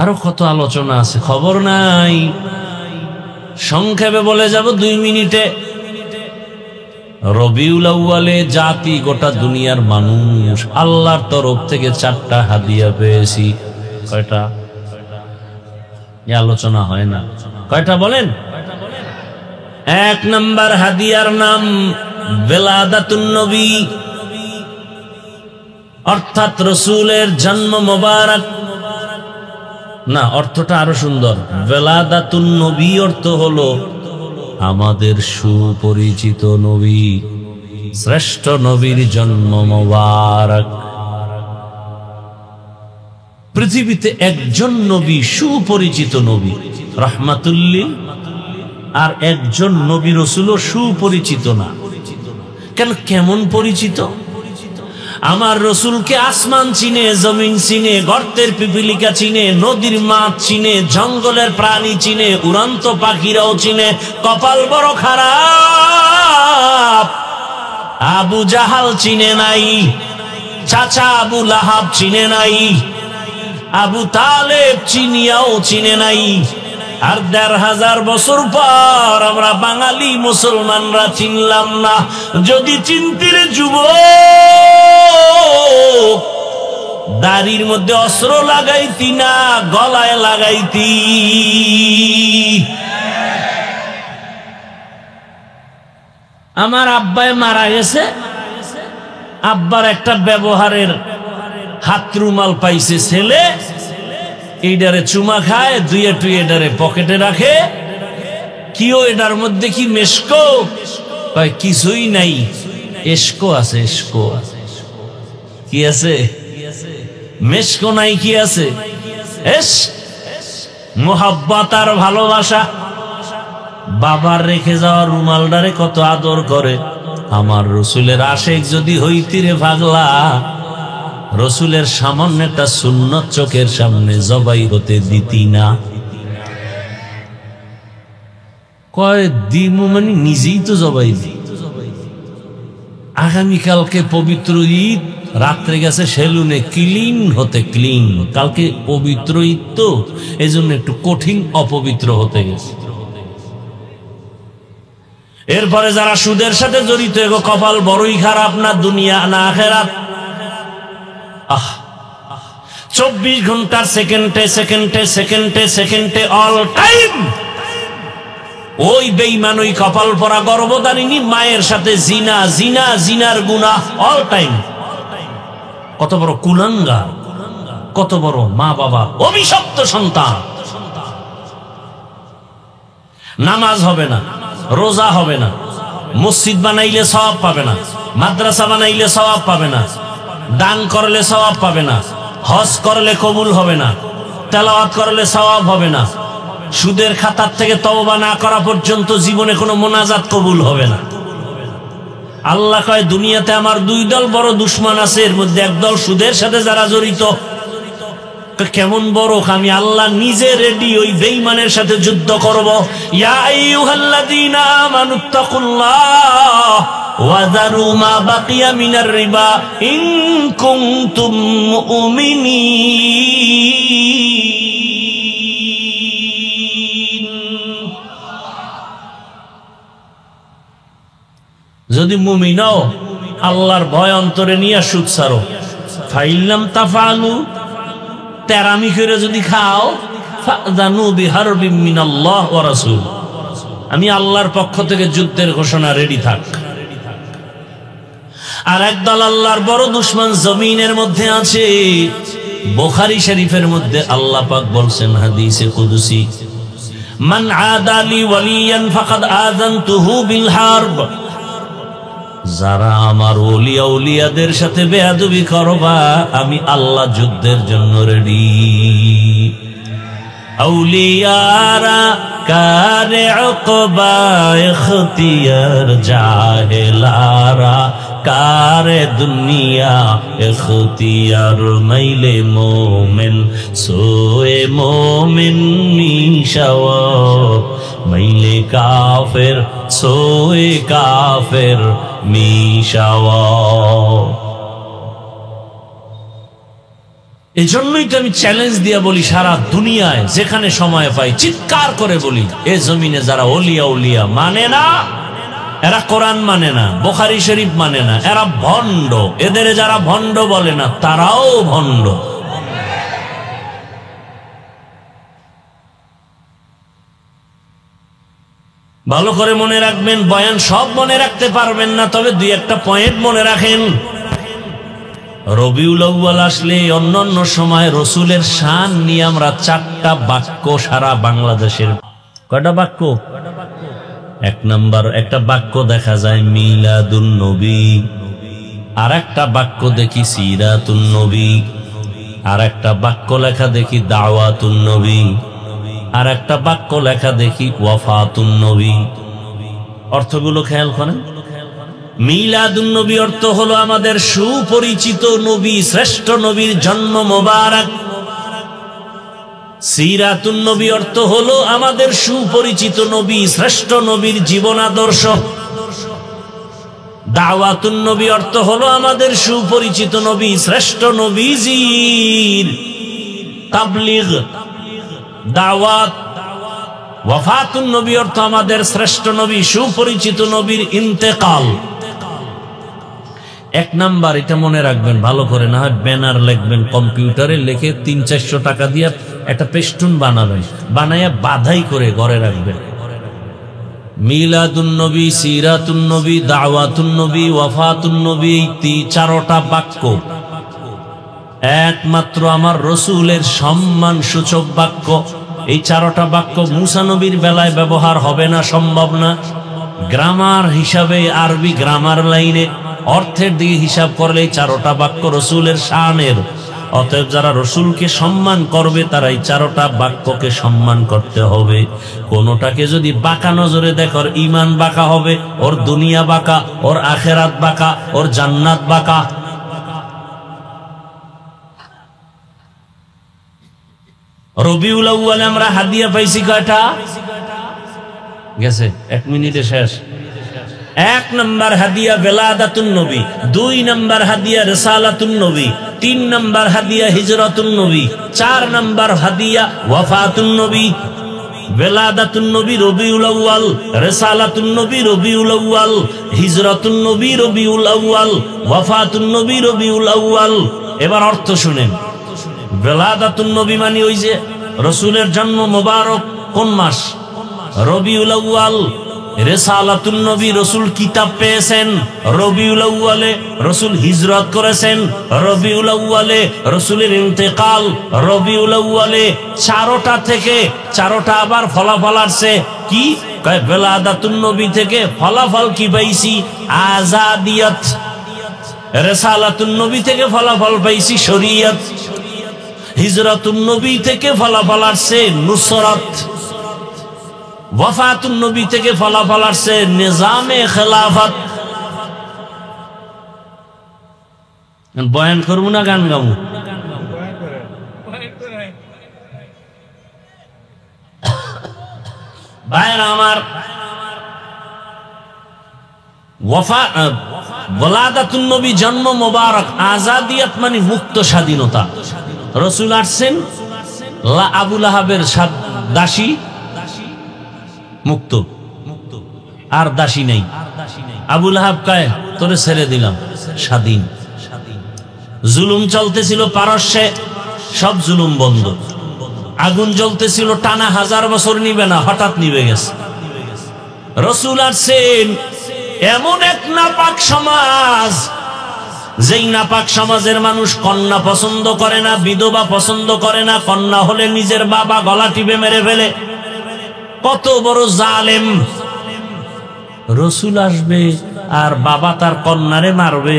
আরো কত আলোচনা আছে খবর নাই, সংক্ষেপে বলে যাব 2 মিনিটে। রবিউল আউয়ালে জাতি গোটা দুনিয়ার মানুষ আল্লাহর তরফ থেকে 4টা হাদিয়া পেয়েছি। কয়টা? এই আলোচনা হয় না। কয়টা বলেন? 1 নাম্বার হাদিয়ার নাম বেলাদাতুন নবী, অর্থাৎ রসুলের জন্ম মোবারক। না, অর্থটা আরো সুন্দর। বেলাদাতুন নবী অর্থ হলো আমাদের সুপরিচিত নবী, শ্রেষ্ঠ নবীর জন্ম মোবারক। পৃথিবীতে একজন নবী, সুপরিচিত নবী রাহমাতুল্লিল, আর একজন নবী রসুলও সুপরিচিত না। কেন? কেমন পরিচিত? আমার রসুলকে আসমান চিনে, জমিন চিনে, গর্তের পিপিলিকা চিনে, নদীর মাছ চিনে, জঙ্গলের প্রাণী চিনে, উড়ন্ত পাখিরাও চিনে। কপাল বড় খারাপ, আবু জাহাল চিনে নাই, চাচা আবু লাহাব চিনে নাই, আবু তালেব চিনিয়াও চিনে নাই। আর 1500 বছর পর আমরা বাঙালি মুসলমানরা চিনলাম না। যদি চিনতির যুবক, দাড়ির মধ্যে অস্ত্র লাগাইতি না, গলায় লাগাইতি। আমার আব্বায় মারা গেছে, আব্বার একটা ব্যবহারের হাত রুমাল পাইছে ছেলে, এইটারে চুমা খায়, 2 এটারে পকেটে রাখে। কিও এটার মধ্যে কি মেশকো? কিছুই নাই, এসকো আছে। এসকো কি আছে? মেশকো নাই, কি আছে? মোহাব্বত আর ভালোবাসা। বাবার রেখে যাওয়া রুমালটারে কত আদর করে। আমার রসুলের আশেক যদি হইতি রে পাগলা, রসুলের সামান্য একটা সুন্নত চোখের সামনে জবাই হতে দিতি না। কয় দিমু মানে নিজেই তো জবাই দি। আগামীকালকে পবিত্র ঈদ, রাত্রে গেছে সেলুনে ক্লিন হতে, ক্লিন। কালকে পবিত্র ঈদ তো, এই জন্য একটু কঠিন অপবিত্র হতে গেছে। এরপরে যারা সুদের সাথে জড়িত, এগো কপাল বড়ই খারাপ, না দুনিয়া না আখিরাত। 24 ঘন্টার সেকেন্ডে সেকেন্ডে সেকেন্ডে সেকেন্ডে অল টাইম ওই বেঈমান, ওই কপাল পরা গর্ভধারিণী মায়ের সাথে জিনা, জিনা, জিনার গুনাহ অল টাইম। কত বড় কুলাঙ্গার, কত বড় মা বাবা অভিশপ্ত সন্তান। নামাজ হবে না, রোজা হবে না, মসজিদ বানাইলে সওয়াব পাবে না, মাদ্রাসা বানাইলে সওয়াব পাবে না, দান করলে সওয়াব পাবে না, হজ করলে কবুল হবে না, তেলাওয়াত করলে সওয়াব হবে না, সুদের খাতার থেকে তওবা না করা পর্যন্ত জীবনে কোনো মোনাজাত কবুল হবে না। আল্লাহ কয় দুনিয়াতে আমার দুই দল বড় দুশমন আছে, এর মধ্যে একদল সুদের সাথে যারা জড়িত। কেমন বড়? আমি আল্লাহ নিজে রেডি ওই বেঈমানের সাথে যুদ্ধ করব। ইয়া আইয়ুহাল্লাযীনা আমানুত্তাকুল্লাহ ওয়া যারু মা বাকিয়া মিনার রিবা ইন কুনতুম মুমিনিন। যদি মুমিন হও আল্লাহর ভয় অন্তরে নিয়ে সুদ ছাড়ো। ফাইল্লাম তাফআলু, তেরামি করে যদি খাও, ফাযানু বিহারবিম মিনাল্লাহ ওয়া রাসূল, আমি আল্লাহর পক্ষ থেকে যুদ্ধের ঘোষণা, রেডি থাক। আর একদল আল্লাহর বড় দুশমন জমিনের মধ্যে আছে। বুখারী শরীফের মধ্যে আল্লাহ পাক বলছেন হাদিসে কুদসি, মান আদালি ওয়ালিয়ান ফাকাদ আযানতুহু বিল হারব, যারা আমার ওলিয়া উলিয়াদের সাথে বেয়াদবি করবা আমি আল্লাহ যুদ্ধের জন্য রেডি। আউলিয়ারা কারে উকবা ইখতিয়ার, জাহেলারা কারে দুনিয়া ইখতিয়ার, মাইলে মোমেন সোয়ে মোমেন মিশাওয়াত, মাইলে কাফের সোয়ে কাফের মিশাওয়াত। এই জন্যই তো আমি চ্যালেঞ্জ দিয়া বলি, সারা দুনিয়ায় যেখানে সময় পাই চিৎকার করে বলি, এ জমিনে যারা ওলিয়া উলিয়া মানে না, এরা কোরআন মানে না, বুখারী শরীফ মানে না, এরা ভণ্ড। এদের যারা ভণ্ড বলে না তারাও ভণ্ড। ভালো করে মনে রাখবেন, বয়ান সব মনে রাখতে পারবেন না, তবে দুই একটা পয়েন্ট মনে রাখেন। রবিউল আউয়াল আসলে অন্যান্য সময় রসুলের শান নিয়ে আমরা 4টা বাক্য সারা বাংলাদেশের। কয়টা বাক্য? এক নাম্বার একটা বাক্য দেখা যায় মিলাদুন নবী, আর একটা বাক্য দেখি সিরাতুন নবী, আর একটা বাক্য লেখা দেখি দাওয়াতুন নবী, আর একটা বাক্য লেখা দেখি ওয়াফাতুন নবী। অর্থগুলো খেয়াল করেন। মিলাদুন নবী অর্থ হলো আমাদের সুপরিচিত নবী, শ্রেষ্ঠ নবীর জন্ম মোবারক। সিরাতুন নবী অর্থ হলো আমাদের সুপরিচিত নবী, শ্রেষ্ঠ নবীর জীবন আদর্শ। দাওয়াতুন নবী অর্থ হলো আমাদের সুপরিচিত নবী, শ্রেষ্ঠ নবীজির তাবলীগ দাওয়াত। ওয়াফাতুন নবী অর্থ আমাদের শ্রেষ্ঠ নবী, সুপরিচিত নবীর ইন্তেকাল। এক নাম্বার, এটা মনে রাখবেন ভালো করে, না হয় ব্যানার লিখবেন, কম্পিউটারে লিখে 300-400 টাকা দিয়ে একটা পেস্টুন বানাবেন, বানাইয়া বাধাই করে ঘরে রাখবেন। মিলাদুন নবী, সিরাতুন নবী, দাওয়াতুন নবী, ওয়াফাতুন নবী, 4টা বাক্য একমাত্র আমার রসুলের সম্মান সূচক বাক্য। এই 4টা বাক্য মুসা নবীর বেলায় ব্যবহার হবে না, সম্ভব না। গ্রামার হিসাবে, আরবি গ্রামার লাইনে অর্থের দিকে হিসাব করলে 4টা বাক্য রসুলের শানের। অতএব যারা রসুলকে সম্মান করবে তারা এই 4টা বাক্যকে সম্মান করতে হবে। কোনোটাকে যদি বাঁকা নজরে দেখো, ওর ইমান বাঁকা হবে, ওর দুনিয়া বাঁকা, ওর আখেরাত বাঁকা, ওর জান্নাত বাঁকা। রবিউল আউয়ালে আমরা হাদিয়া পাইছি কয়টা? গেছে 1 মিনিটে শেষ। 1 নাম্বার হাদিয়া বেলাদাতুন নবী, 2 নাম্বার হাদিয়া রিসালাতুন নবী, 3 নাম্বার হাদিয়া হিজরাতুন নবী, 4 নাম্বার হাদিয়া ওয়াফাতুন নবী। বেলাদাতুন নবী রবিউল আউয়াল, রিসালাতুন নবী রবিউল আউয়াল, হিজরাতুন নবী রবিউল আউয়াল, ওয়াফাতুন নবী রবিউল আউয়াল। এবার অর্থ শুনেন। বেলাদাতুন নবী মানে ওই যে রসুলের জন্ম মোবারক কোন মাস? রবিউল আউয়াল। রিসালাতুন নবী, রসুল কিতাব পেয়েছেন রবিউল আউয়ালে, রসুল হিজরত করেছেন রবিউল আউয়ালে, রসুলের ইন্তেকাল রবিউল আউয়ালে। 4টা থেকে 4টা আবার ফলাফল আসছে। কি কয়? বেলাদাতুন নবী থেকে ফলাফল কি পাইছি? আজাদিয়ত। রিসালাতুন নবী থেকে ফলাফল পাইছি শরীয়ত। হিজরাতুন নবী থেকে ফলাফল আসছে নুসরাত। ওয়াফাতুন নবী থেকে ফলাফল আসছে নিজামে খেলাফত। বয়ান করবো না গান গাবো? ভাইরা আমার, ওয়ালাদাতুন নবী জন্ম মোবারক, আজাদিয়াত মানে মুক্ত স্বাধীনতা। রাসূল আসছেন, আবু লাহাবের দাসী মুক্ত, আর দাসী নেই। আবু লাহাব কয় তোরে ছেড়ে দিলাম, স্বাধীন। জুলুম চলতেছিল পারস্যে, সব জুলুম বন্ধ। আগুন জ্বলতেছিল টানা 1000 বছর নিবে না, হঠাৎ নিবে গেছে। রাসূল আসছেন, এমন এক নাপাক সমাজ, যেই নাপাক সমাজের মানুষ কন্যা পছন্দ করে না, বিধবা পছন্দ করে না, কন্যা হলে নিজের বাবা গলা টিপে মেরে ফেলে। কত বড় জালেম! রাসূল আসবে আর বাবা তার কন্যারে মারবে,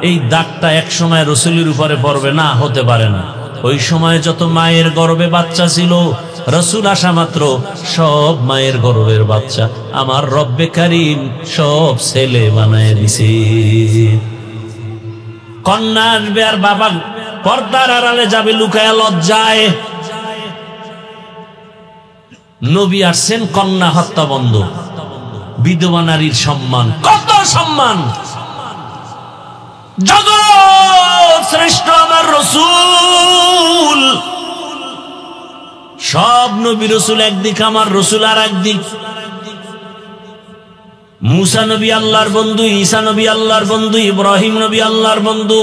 এই দাগটা এক সময় রাসূলের উপরে পড়বে না, হতে পারে না। ওই সময় যত মায়ের গর্ভে বাচ্চা ছিল, রাসূল আসা মাত্র সব মায়ের গর্ভের বাচ্চা আমার রব্বে কারীম সব ছেলে বানায় দিছে। কন্যা আসবে আর বাবা পর্দার আড়ালে যাবে লুকায়া লজ্জায়। নবী আসছেন, কন্যা হত্যা বন্ধ, বিধবা নারীর সম্মান, কত সম্মান! জগৎ শ্রেষ্ঠ আমার রাসূল। সব নবী রাসূল একদিক, আমার রাসূল আর একদিক। মুসা নবী আল্লাহর বন্ধু, ঈসা নবী আল্লাহর বন্ধু, ইব্রাহিম নবী আল্লাহর বন্ধু,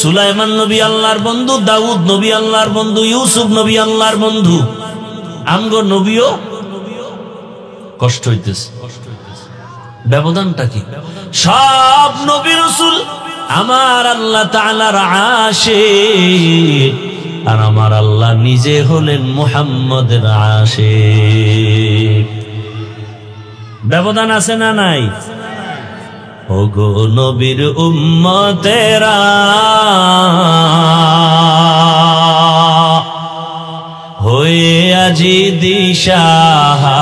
সুলাইমান নবী আল্লাহর বন্ধু, দাউদ নবী আল্লাহর বন্ধু, ইউসুফ নবী আল্লাহর বন্ধু। আমগো নবীও কষ্ট হইতেছে। ব্যবধানটা কি? সব নবী রাসূল আমার আল্লাহ তাআলার আশিক, আর আমার আল্লাহ নিজে হলেন মুহাম্মদের আশিক। ব্যবধান আছে না নাই? ওগো নবীর উম্মতেরা, হয়ে আজি দিশাহারা,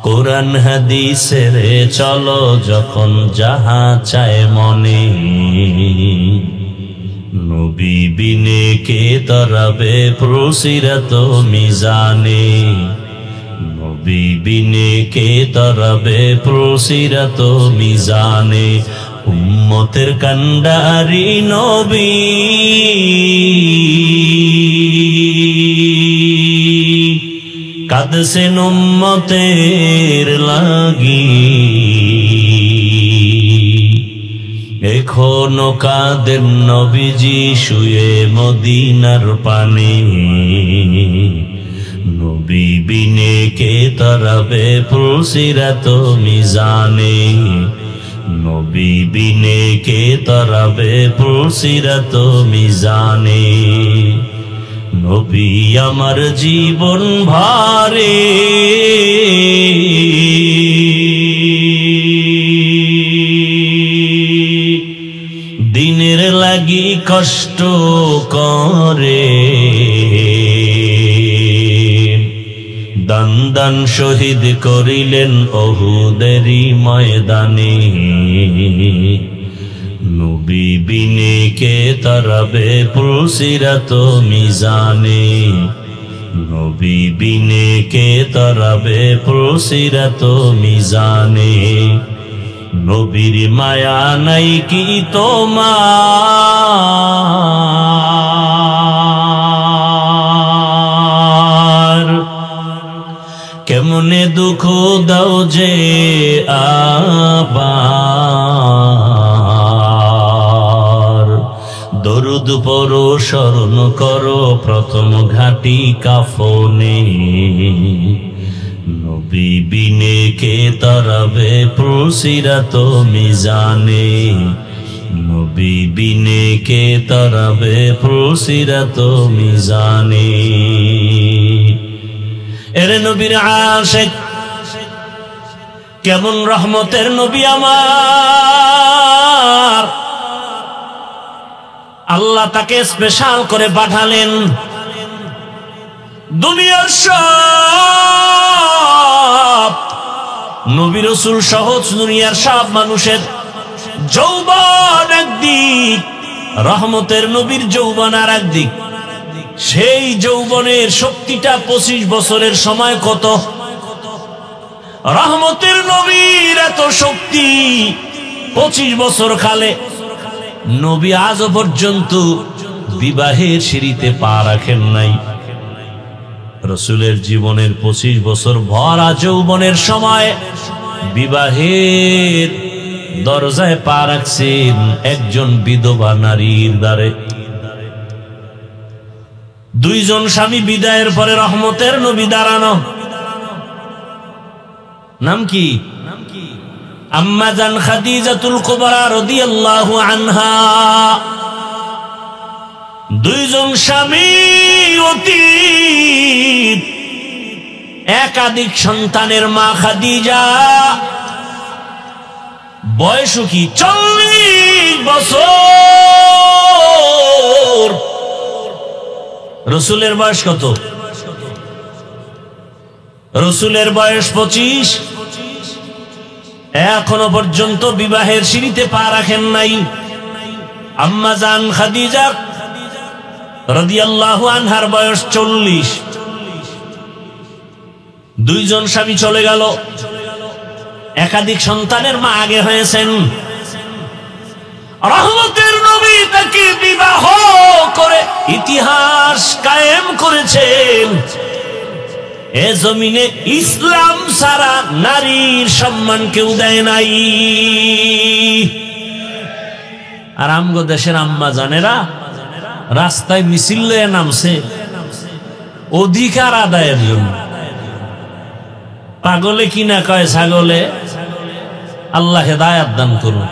কোরআন হাদিসের চলো যখন যাহা চায় মনে, নবী বিনে কে তরাবে প্রসিরাত মিজানে, নবী বিনে কে তরাবে প্রসিরাত মিজানে। উম্মতের কান্ডারি নবী, কাঁদছেন উম্মতের লাগি, এখনো কাঁদেন নবীজি শুয়ে মদিনার পানে, নবী বিনে কে তরাবে প্রসিরাত মিজানে, নবী বিনে কে তরাবে প্রসিরাত মিজানে। নবী আমার জীবন ভারে, দিনের লাগি কষ্ট করে, দান দান শহীদ করিলেন উহুদেরই ময়দানে, নবী বিনে কে তরাবে প্রসিরাত মিজানে, নবী বিনে কে তরাবে প্রসিরাত মিজানে। নবীর মায়া নাই কি তোমার, কেমনে দুঃখ দাও যে আবার, দরুদ পড়ো স্মরণ করো প্রথম ঘাটি কাফনে, নবী বিনে কে তরাবে প্রসিরাত মিজানে, নবী বিনে কে তরাবে প্রসিরাত মিজানে। এরে নবীর আশিক, কেমন রহমতের নবী আমার, আল্লাহ তাকে স্পেশাল করে পাঠালেন। দুনিয়ার সব নবী রাসূল সহ দুনিয়ার সব মানুষের যৌবন একদিক, রহমতের নবীর যৌবন আর একদিক। সেই যৌবনের শক্তিটা 25 বছরের সময় কত? রহমতের নবীর এত শক্তি 25 বছর কালে নবী আজও পর্যন্ত বিবাহের সিঁড়িতে পা রাখেন নাই। রাসূলের জীবনের 25 বছর ভরা যৌবনের সময় বিবাহের দরজায় পা রাখছেন একজন বিধবা নারীর দ্বারে। দুইজন স্বামী বিদায়ের পরে রহমতের নবী দাঁড়ানো। নাম কি? আম্মা জান খাদিজাতুল কুবরা রাদিয়াল্লাহু আনহা। দুইজন স্বামী অতীত একাধিক সন্তানের মা খাদিজা, বয়স কি 40 বছর। রসুলের বয়স কত? রসুলের বয়স 25। এখনো পর্যন্ত বিবাহের সিঁড়িতে পা রাখেন নাই। আম্মা জান খাদিজা রাদিয়াল্লাহু আনহার বয়স 40। দুইজন স্বামী চলে গেল, একাধিক সন্তানের মা আগে হয়েছেন। রহমতের নবী তাকে বিবাহ করে ইতিহাস কায়েম করেছেন। এ জমিনে ইসলাম ছাড়া নারীর সম্মান কেউ দেয় নাই। আর আমগো দেশের আম্মা জানেরা রাস্তায় মিছিল লয়ে নামছে অধিকার আদায়ের জন্য। পাগলে কিনা কয় ছাগলে। আল্লাহ হেদায়েত দান করুন।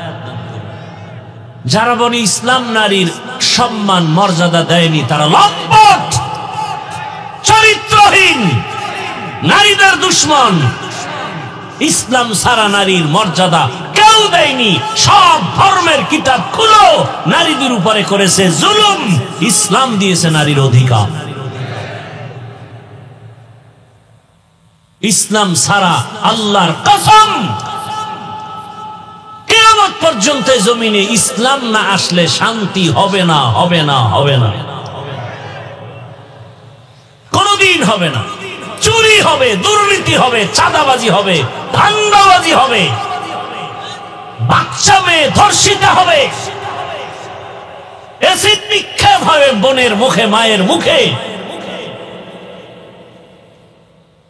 যারা বলে ইসলাম নারীর সম্মান মর্যাদা দেয়নি তারা লম্পট, চরিত্রহীন, নারীদের দুশ্মন। ইসলাম সারা নারীর মর্যাদা কেউ দেয়নি। সব ধর্মের কিতাব খুলো, নারীদের উপরে করেছে জুলুম, ইসলাম দিয়েছে নারীর অধিকার। ইসলাম সারা আল্লাহর কসম কিয়ামত পর্যন্ত জমিনে ইসলাম না আসলে শান্তি হবে না, হবে না, হবে না, কোনদিন হবে না। চুরি হবে, দুর্নীতি হবে, চাঁদাবাজি হবে, ধান্দাবাজি হবে, বাচ্চা মেয়ে ধর্ষিত হবে, এসিড নিক্ষেপ হবে বোনের মুখে, মায়ের মুখে।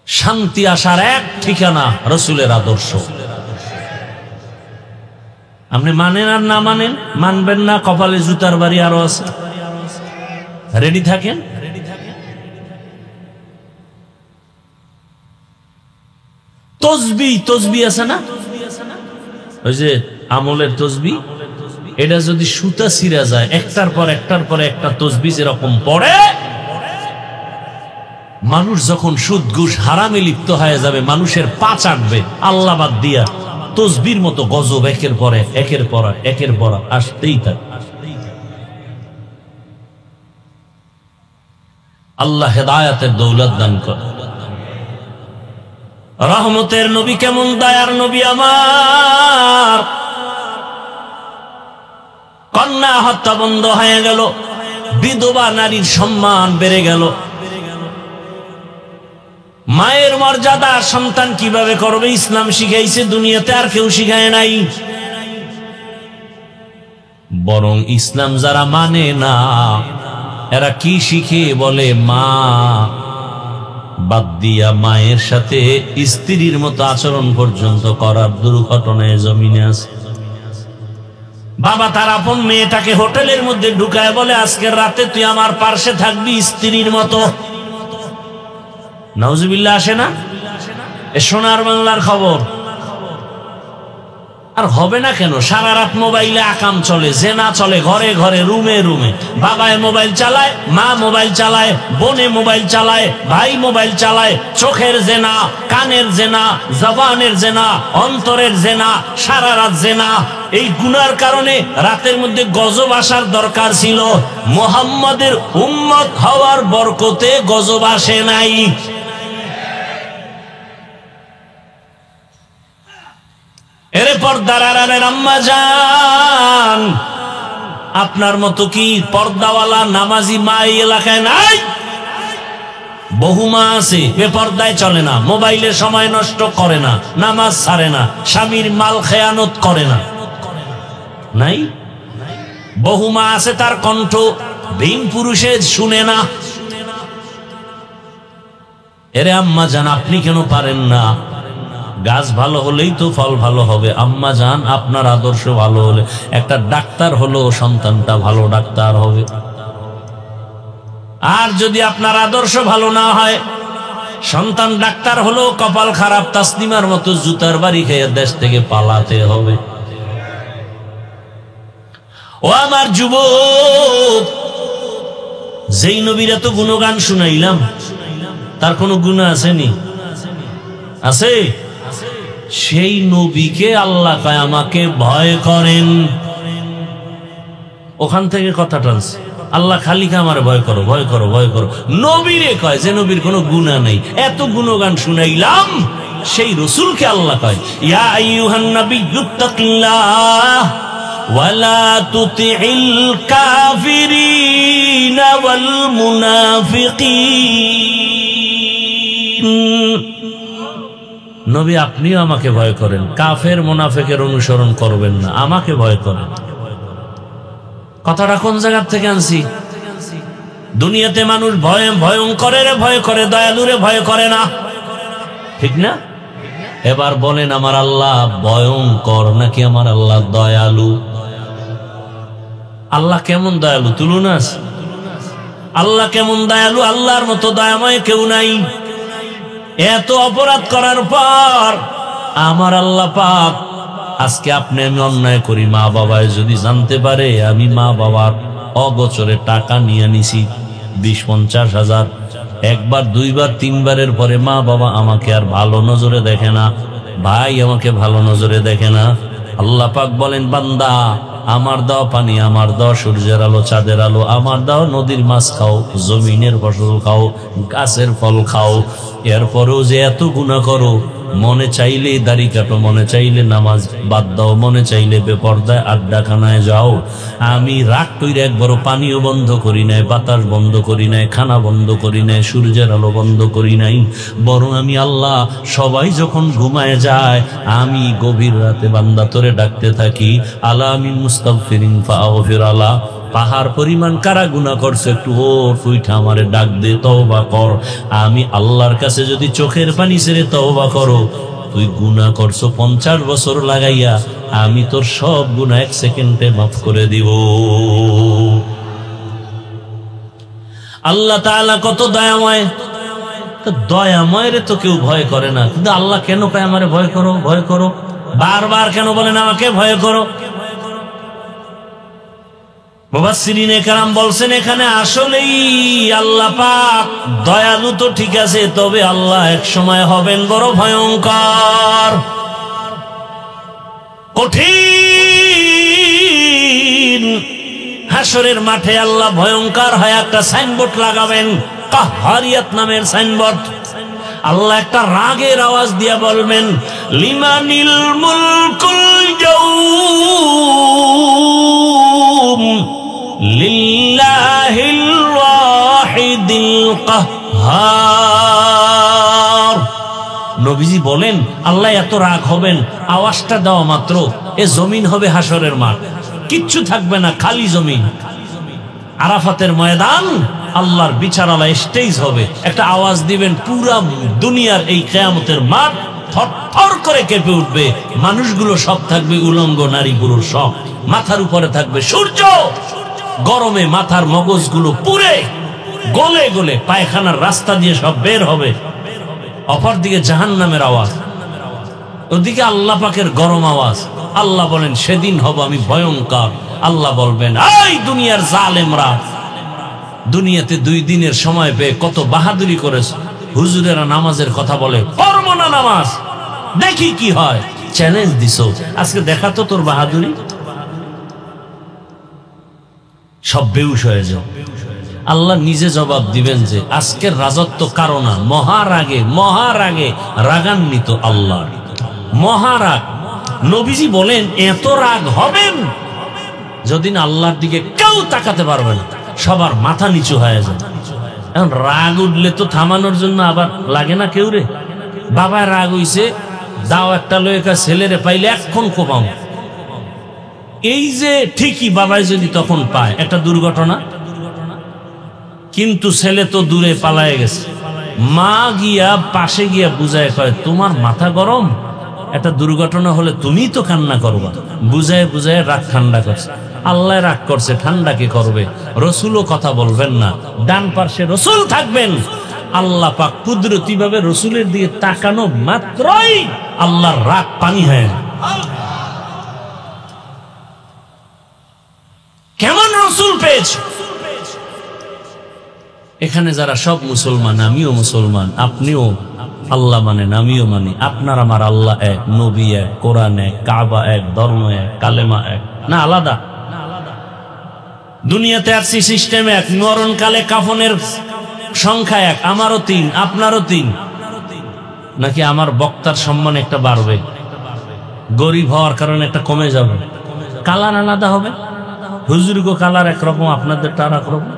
শান্তি আসার এক ঠিকানা রাসূলের আদর্শ। আপনি মানেন আর না মানেন, মানবেন না, কপালে জুতার বাড়ি আরো আছে। রেডি থাকেন। তসবিহ, তসবিহ আছে না, ওই যে আমলের তসবিহ, এটা যদি সুতা ছিঁড়া যায় একটার পর একটা তসবিহ যেরকম পড়ে, মানুষ যখন সুদ ঘুষ হারামে লিপ্ত হয়ে যাবে, মানুষের পা চাটবে আল্লাহ বাদ দিয়া, তসবির মতো গজব একের পর আসতেই থাকে। আল্লাহ হেদায়েতের দৌলত দান করে। রহমতের নবী কেমন দয়ার নবী আমার। কন্যা হত্যা বন্ধ হয়ে গেল, বিধবা নারীর সম্মান বেড়ে গেল। মায়ের মর্যাদা সন্তান কিভাবে করবে ইসলাম শিখাইছে, দুনিয়াতে আর কেউ শিখায় নাই। বরং ইসলাম যারা মানে না এরা কি শিখে বলে, মা বাদ দিয়া মায়ের সাথে স্ত্রীর মতো আচরণ পর্যন্ত করার দুর্ঘটনায় জমিনে আছে। বাবা তার আপন মেয়েটাকে হোটেলের মধ্যে ঢুকায় বলে, আজকের রাতে তুই আমার পার্শ্বে থাকবি স্ত্রীর মতো। নাউজুবিল্লাহ আসে না? এ সোনার বাংলার খবর। আর হবে না কেন? সারা রাত মোবাইলে আকাম চলে, জেনা চলে, ঘরে ঘরে, রুমে রুমে। বাবায় মোবাইল চালায়, মা মোবাইল চালায়, বোনে মোবাইল চালায়, ভাই মোবাইল চালায়। চোখের জেনা, কানের জেনা, জবানের জেনা, অন্তরের জেনা, সারা রাত জেনা। এই গুনার কারণে রাতের মধ্যে গজব আসার দরকার ছিল। মুহাম্মাদের উম্মত হওয়ার বরকতে গজব আসে নাই। এরে পর্দার আড়ালের আম্মা জান, আপনার মতো কি পর্দাওয়ালা নামাজি মা এই এলাকায় নাই? বহু মা আছে বেপর্দায় চলে না, মোবাইলে সময় নষ্ট করে না, নামাজ ছাড়ে না, স্বামীর মাল খেয়ানত করে না। নাই? বহু মা আছে তার কণ্ঠ ভিন পুরুষে শুনে না। এরে আম্মা জান, আপনি কেন পারেন না? গাছ ভালো হলেই তো ফল ভালো হবে। আম্মা জান, আপনার আদর্শ ভালো হলে একটা ডাক্তার হলো সন্তানটা ভালো ডাক্তার হবে। আর যদি আপনার আদর্শ ভালো না হয়, সন্তান ডাক্তার হলো কপাল খারাপ, তাসলিমার মতো জুতার বাড়ি খেয়ে দেশ থেকে পালাতে হবে। ও আমার যুবক, যেই নবীর এত গুণগান শুনাইলাম, তার কোনো গুনাহ আসেনি? আছে? সেই নবীকে আল্লাহ কয় আমাকে ভয় করেন। ওখান থেকে কথা টানছে। আল্লাহ খালিকে আমার ভয় করো, ভয় করো, ভয় করো। নবীরে কয় যে নবীর কোনো গুনাহ নেই। এত গুণগান শুনাইলাম, সেই রাসূলকে আল্লাহ কয় ইয়া আইয়ুহান নাবিয়্যুত্তাকিল্লাহ ওয়ালা তুতিইল কাফিরিনা ওয়াল মুনাফিকিন। নবী, আপনিও আমাকে ভয় করেন, কাফের মুনাফিকের অনুসরণ করবেন না, আমাকে ভয় করেন। কথাটা কোন জায়গা থেকে আনছি? দুনিয়াতে মানুষ ভয়ঙ্করের ভয় করে, দয়ালুরে ভয় করে না, ঠিক না? এবার বলেন, আমার আল্লাহ ভয়ঙ্কর নাকি আমার আল্লাহ দয়ালু? আল্লাহ কেমন দয়ালু তুলুন না? আল্লাহ কেমন দয়ালু? আল্লাহর মতো দয়াময় কেউ নাই। এত অপরাধ করার পর আমার আল্লাহ পাক, আজকে আপনি আমি অন্যায় করি, মা বাবায় যদি জানতে পারে আমি মা বাবার অগোচরে টাকা নিয়ে নিছি 20-50 হাজার, একবার দুইবার তিনবারের পরে মা বাবা আমাকে আর ভালো নজরে দেখে না, ভাই আমাকে ভালো নজরে দেখে না। আল্লাহ পাক বলেন, বান্দা আমার দাও পানি, আমার দাও সূর্যের আলো, চাঁদের আলো, আমার দাও নদীর মাছ খাও, জমিনের ফসল খাও, গাছের ফল খাও, এরপরেও যে এত গুনাহ করো, মনে চাইলে দাড়ি কাটো, মনে চাইলে নামাজ বাদ দাও, মনে চাইলে বেপরদায় আড্ডাখানায় যাও, আমি রাগ কইরা একবারও পানিও বন্ধ করি নাই, বাতাস বন্ধ করি নাই, খানা বন্ধ করি নাই, সূর্যের আলো বন্ধ করি নাই। বরং আমি আল্লাহ সবাই যখন ঘুমায় যায়, আমি গভীর রাতে বান্দা তোরে ডাকতে থাকি, আলা আমি মুস্তাগফিরিন ফাগফির আলা। পাহাড় পরিমাণ কারা গুনাহ করছে, একটু উঠা আমারে ডাক দে, তওবা কর। আমি আল্লাহর কাছে যদি চোখের পানি ছেড়ে তওবা করো, তুই গুনাহ করছো 50 বছর লাগাইয়া, আমি তোর সব গুনাহ 1 সেকেন্ডে মাফ করে দিব। আল্লাহ তাআলা কত দয়াময়। তো দয়াময় রে তো কেউ ভয় করে না, কিন্তু আল্লাহ কেন কয় আমারে ভয় করো, ভয় করো? বারবার কেন বলেন আমাকে ভয় করো? মুফাসসিরিনে কেরাম বলছেন, এখানে আসলেই আল্লাহ পাক দয়ালু তো ঠিক আছে, তবে আল্লাহ এক সময় হবেন বড় ভয়ঙ্কর, কঠিন। হাসরের মাঠে আল্লাহ ভয়ঙ্কর হয় একটা সাইনবোর্ড লাগাবেন, কাহ্হারিয়াত নামের সাইনবোর্ড। আল্লাহ একটা রাগের আওয়াজ দিয়া বলবেন, লিমানিল মুলকুল ইয়াউম লিল্লাহিল ওয়াহিদিল কাহ্হার। নবীজি বলেন, আল্লাহ এত রাগ হবেন, আওয়াজটা দেওয়া মাত্র এ জমিন হবে হাসরের মাঠ, কিচ্ছু থাকবে না, খালি জমিন। আরাফাতের ময়দান, আল্লাহর বিচারালয় স্টেজ হবে, একটা আওয়াজ দিবেন, পুরা দুনিয়ার এই কিয়ামতের মাঠ থরথর করে কেঁপে উঠবে। মানুষগুলো সব থাকবে উলঙ্গ, নারী পুরুষ সব, মাথার উপরে থাকবে সূর্য, গরমে মাথার মগজগুলো পুড়ে গলে গলে পায়খানার রাস্তা দিয়ে সব বের হবে। অপরদিকে জাহান্নামের আওয়াজ, ওদিকে আল্লাহ পাকের গরম আওয়াজ। আল্লাহ বলেন সেদিন হব আমি ভয়ঙ্কর। আল্লাহ বলবেন, এই দুনিয়ার জালেমরা, দুনিয়াতে 2 দিনের সময় পেয়ে কত বাহাদুরি করেছ, হুজুরেরা নামাজের কথা বলে, পড়বো না নামাজ, দেখি কি হয়। চ্যালেঞ্জ দিছো, আজকে দেখা তো তোর বাহাদুরি। সব বেহুশ হয়ে যাও। আল্লাহ নিজে জবাব দিবেন যে আজকের রাজত্ব কারো না, মহারাগে রাগান্বিত আল্লাহ, মহারাগ। নবীজি বলেন এত রাগ হবেন যদিন আল্লাহর দিকে কেউ তাকাতে পারবে না, সবার মাথা নিচু হয়ে যায়। এখন রাগ উঠলে তো থামানোর জন্য আবার লাগে না কেউ রে। বাবা রাগ হইছে, দাও একটা লয়েকা ছেলেরে পাইলে এখন কোপাও। এই যে ঠিকই বাবাই যদি তখন পায় একটা দুর্ঘটনা, কিন্তু ছেলে তো দূরে পালায়ে গেছে, মা গিয়া পাশে গিয়া বুঝায় কয় তোমার মাথা গরম, একটা দুর্ঘটনা হলে তুমি তো কান্না করবা। বুঝায় বুঝায় রাগ ঠান্ডা করছে। আল্লাহ রাগ করছে, ঠান্ডা কে করবে? রসুলও কথা বলবেন না, ডান পার্শ্বে রসুল থাকবেন। আল্লাহ পাক কুদরতি ভাবে রসুলের দিকে তাকানো মাত্রই আল্লাহর রাগ পানি হয়। কেমন রসুল পেয়েছে? এখানে যারা সব মুসলমান, আমিও মুসলমান, আপনিও আল্লাহ মানেন, আমিও মানি। আপনার আমার আল্লাহ এক, নবী এক, কোরআন এক, কাবা এক, ধর্ম এক, কালেমা এক, না আলাদা? দুনিয়াতে আসছি সিস্টেম এক, মরণকালে কাফনের সংখ্যা এক, আমারও 3, আপনারও 3। নাকি আমার বক্তার সম্মান একটা বাড়বে, গরিব হওয়ার কারণে একটা কমে যাবে? কালার আলাদা হবে। হুজুরগো কালার একরকম, আপনাদেরটা আর একরকম।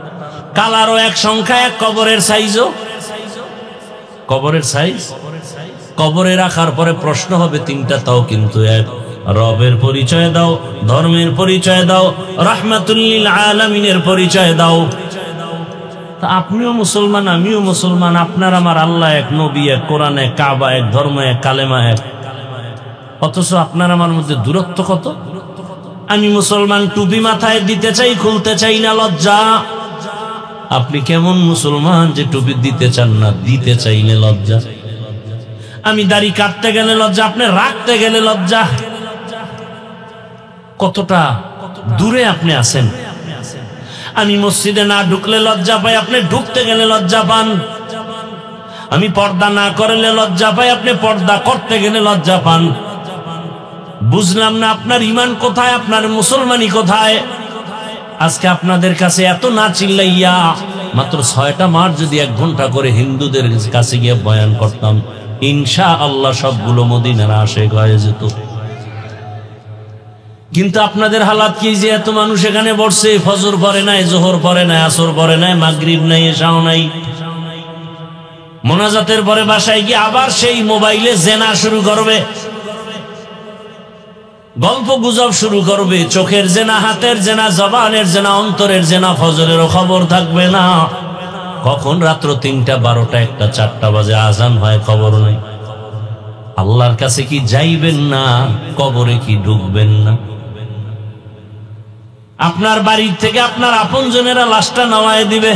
কালারও এক, সংখ্যা এক, কবরের সাইজও, কবরের সাইজ। কবরে রাখার পরে প্রশ্ন হবে 3টা, তাও কিন্তু এক। রবের পরিচয় দাও, ধর্মের পরিচয় দাও, রাহমাতুল লিল আলামিনের পরিচয় দাও। তা আপনিও মুসলমান, আমিও মুসলমান, আপনার আমার আল্লাহ এক, নবী এক, কোরআন এক, কাবা এক, ধর্ম এক, কালেমা এক। অথচ আপনার আমার মধ্যে দূরত্ব কত। আমি মুসলমান, টুপি মাথায় দিতে চাই, খুলতে চাই না, লজ্জা। আপনি কেমন মুসলমান যে টুপি দিতে চান না, দিতে চাইলে লজ্জা? আমি দাড়ি কাটতে গেলে লজ্জা, আপনি রাখতে গেলে লজ্জা। কতটা দূরে আপনি আছেন। আমি মসজিদে না ঢুকলে লজ্জা পাই, আপনি ঢুকতে গেলে লজ্জা পান। আমি পর্দা না করলে লজ্জা পাই, আপনি পর্দা করতে গেলে লজ্জা পান। বুঝলাম না আপনার ঈমান কোথায়, আপনার মুসলমানি কোথায়? আজকে আপনাদের কাছে এত না চিল্লাইয়া মাত্র 6টা মাস যদি 1 ঘন্টা করে হিন্দুদের কাছে গিয়ে বয়ান করতাম, ইনশাআল্লাহ সবগুলো মদিনার আশিক হয়ে যেত। কিন্তু আপনাদের হালাত কি যে এত মানুষ এখানে বসছে, ফজর পড়ে নাই, জোহর পড়ে নাই, আসর পড়ে নাই, মাগরিব নাই, এশাও নাই। মোনাজাতের পরে বাসায় গিয়ে আবার সেই মোবাইলে জেনা শুরু করবে, গল্প গুজব শুরু করবে। চোখের জেনা, হাতের জেনা, জবানের জেনা, অন্তরের জেনা। ফজরেরও খবর থাকবে না। কখন রাত্র 3টা, 12টা, 1টা, 4টা বাজে আজান হয়, খবর নাই। আল্লাহর কাছে কি যাইবেন না? কবরে কি ঢুকবেন না? আপনার বাড়ির থেকে আপনার আপনজনেরা লাশটা নামায় দিবে,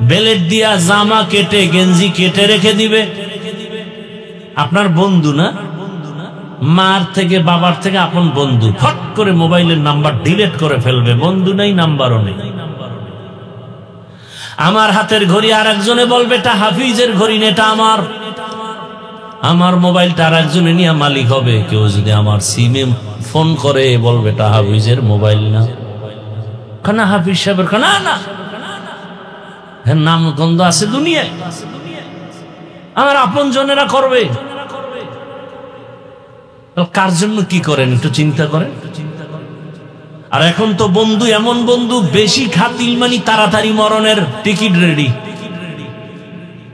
বেলেট দিয়া জামা কেটে, গেঞ্জি কেটে রেখে দিবে। আপনার বন্ধু না, মার থেকে বাবার থেকে আপন বন্ধু, ফট করে মোবাইলের নাম্বার ডিলিট করে ফেলবে। বন্ধু নেই, নাম্বারও নেই। আমার হাতের ঘড়ি আর একজনে বলবে এটা হাফিজের ঘড়ি না, এটা আমার। আমার মোবাইলটা আর একজনে নিয়ে মালিক হবে। কেউ যদি আমার সিমে ফোন করে বলবে এটা হাফিজের মোবাইল না, খানা হাফিজ সাহেবের, না না, নাম গন্ধ আছে দুনিয়ায়। আমার আপন জনেরা করবে। কার জন্য কি করেন একটু চিন্তা করেন। আর এখন তো বন্ধু, এমন বন্ধু বেশি খাতিল, মানে তাড়াতাড়ি মরণের টিকিট রেডি।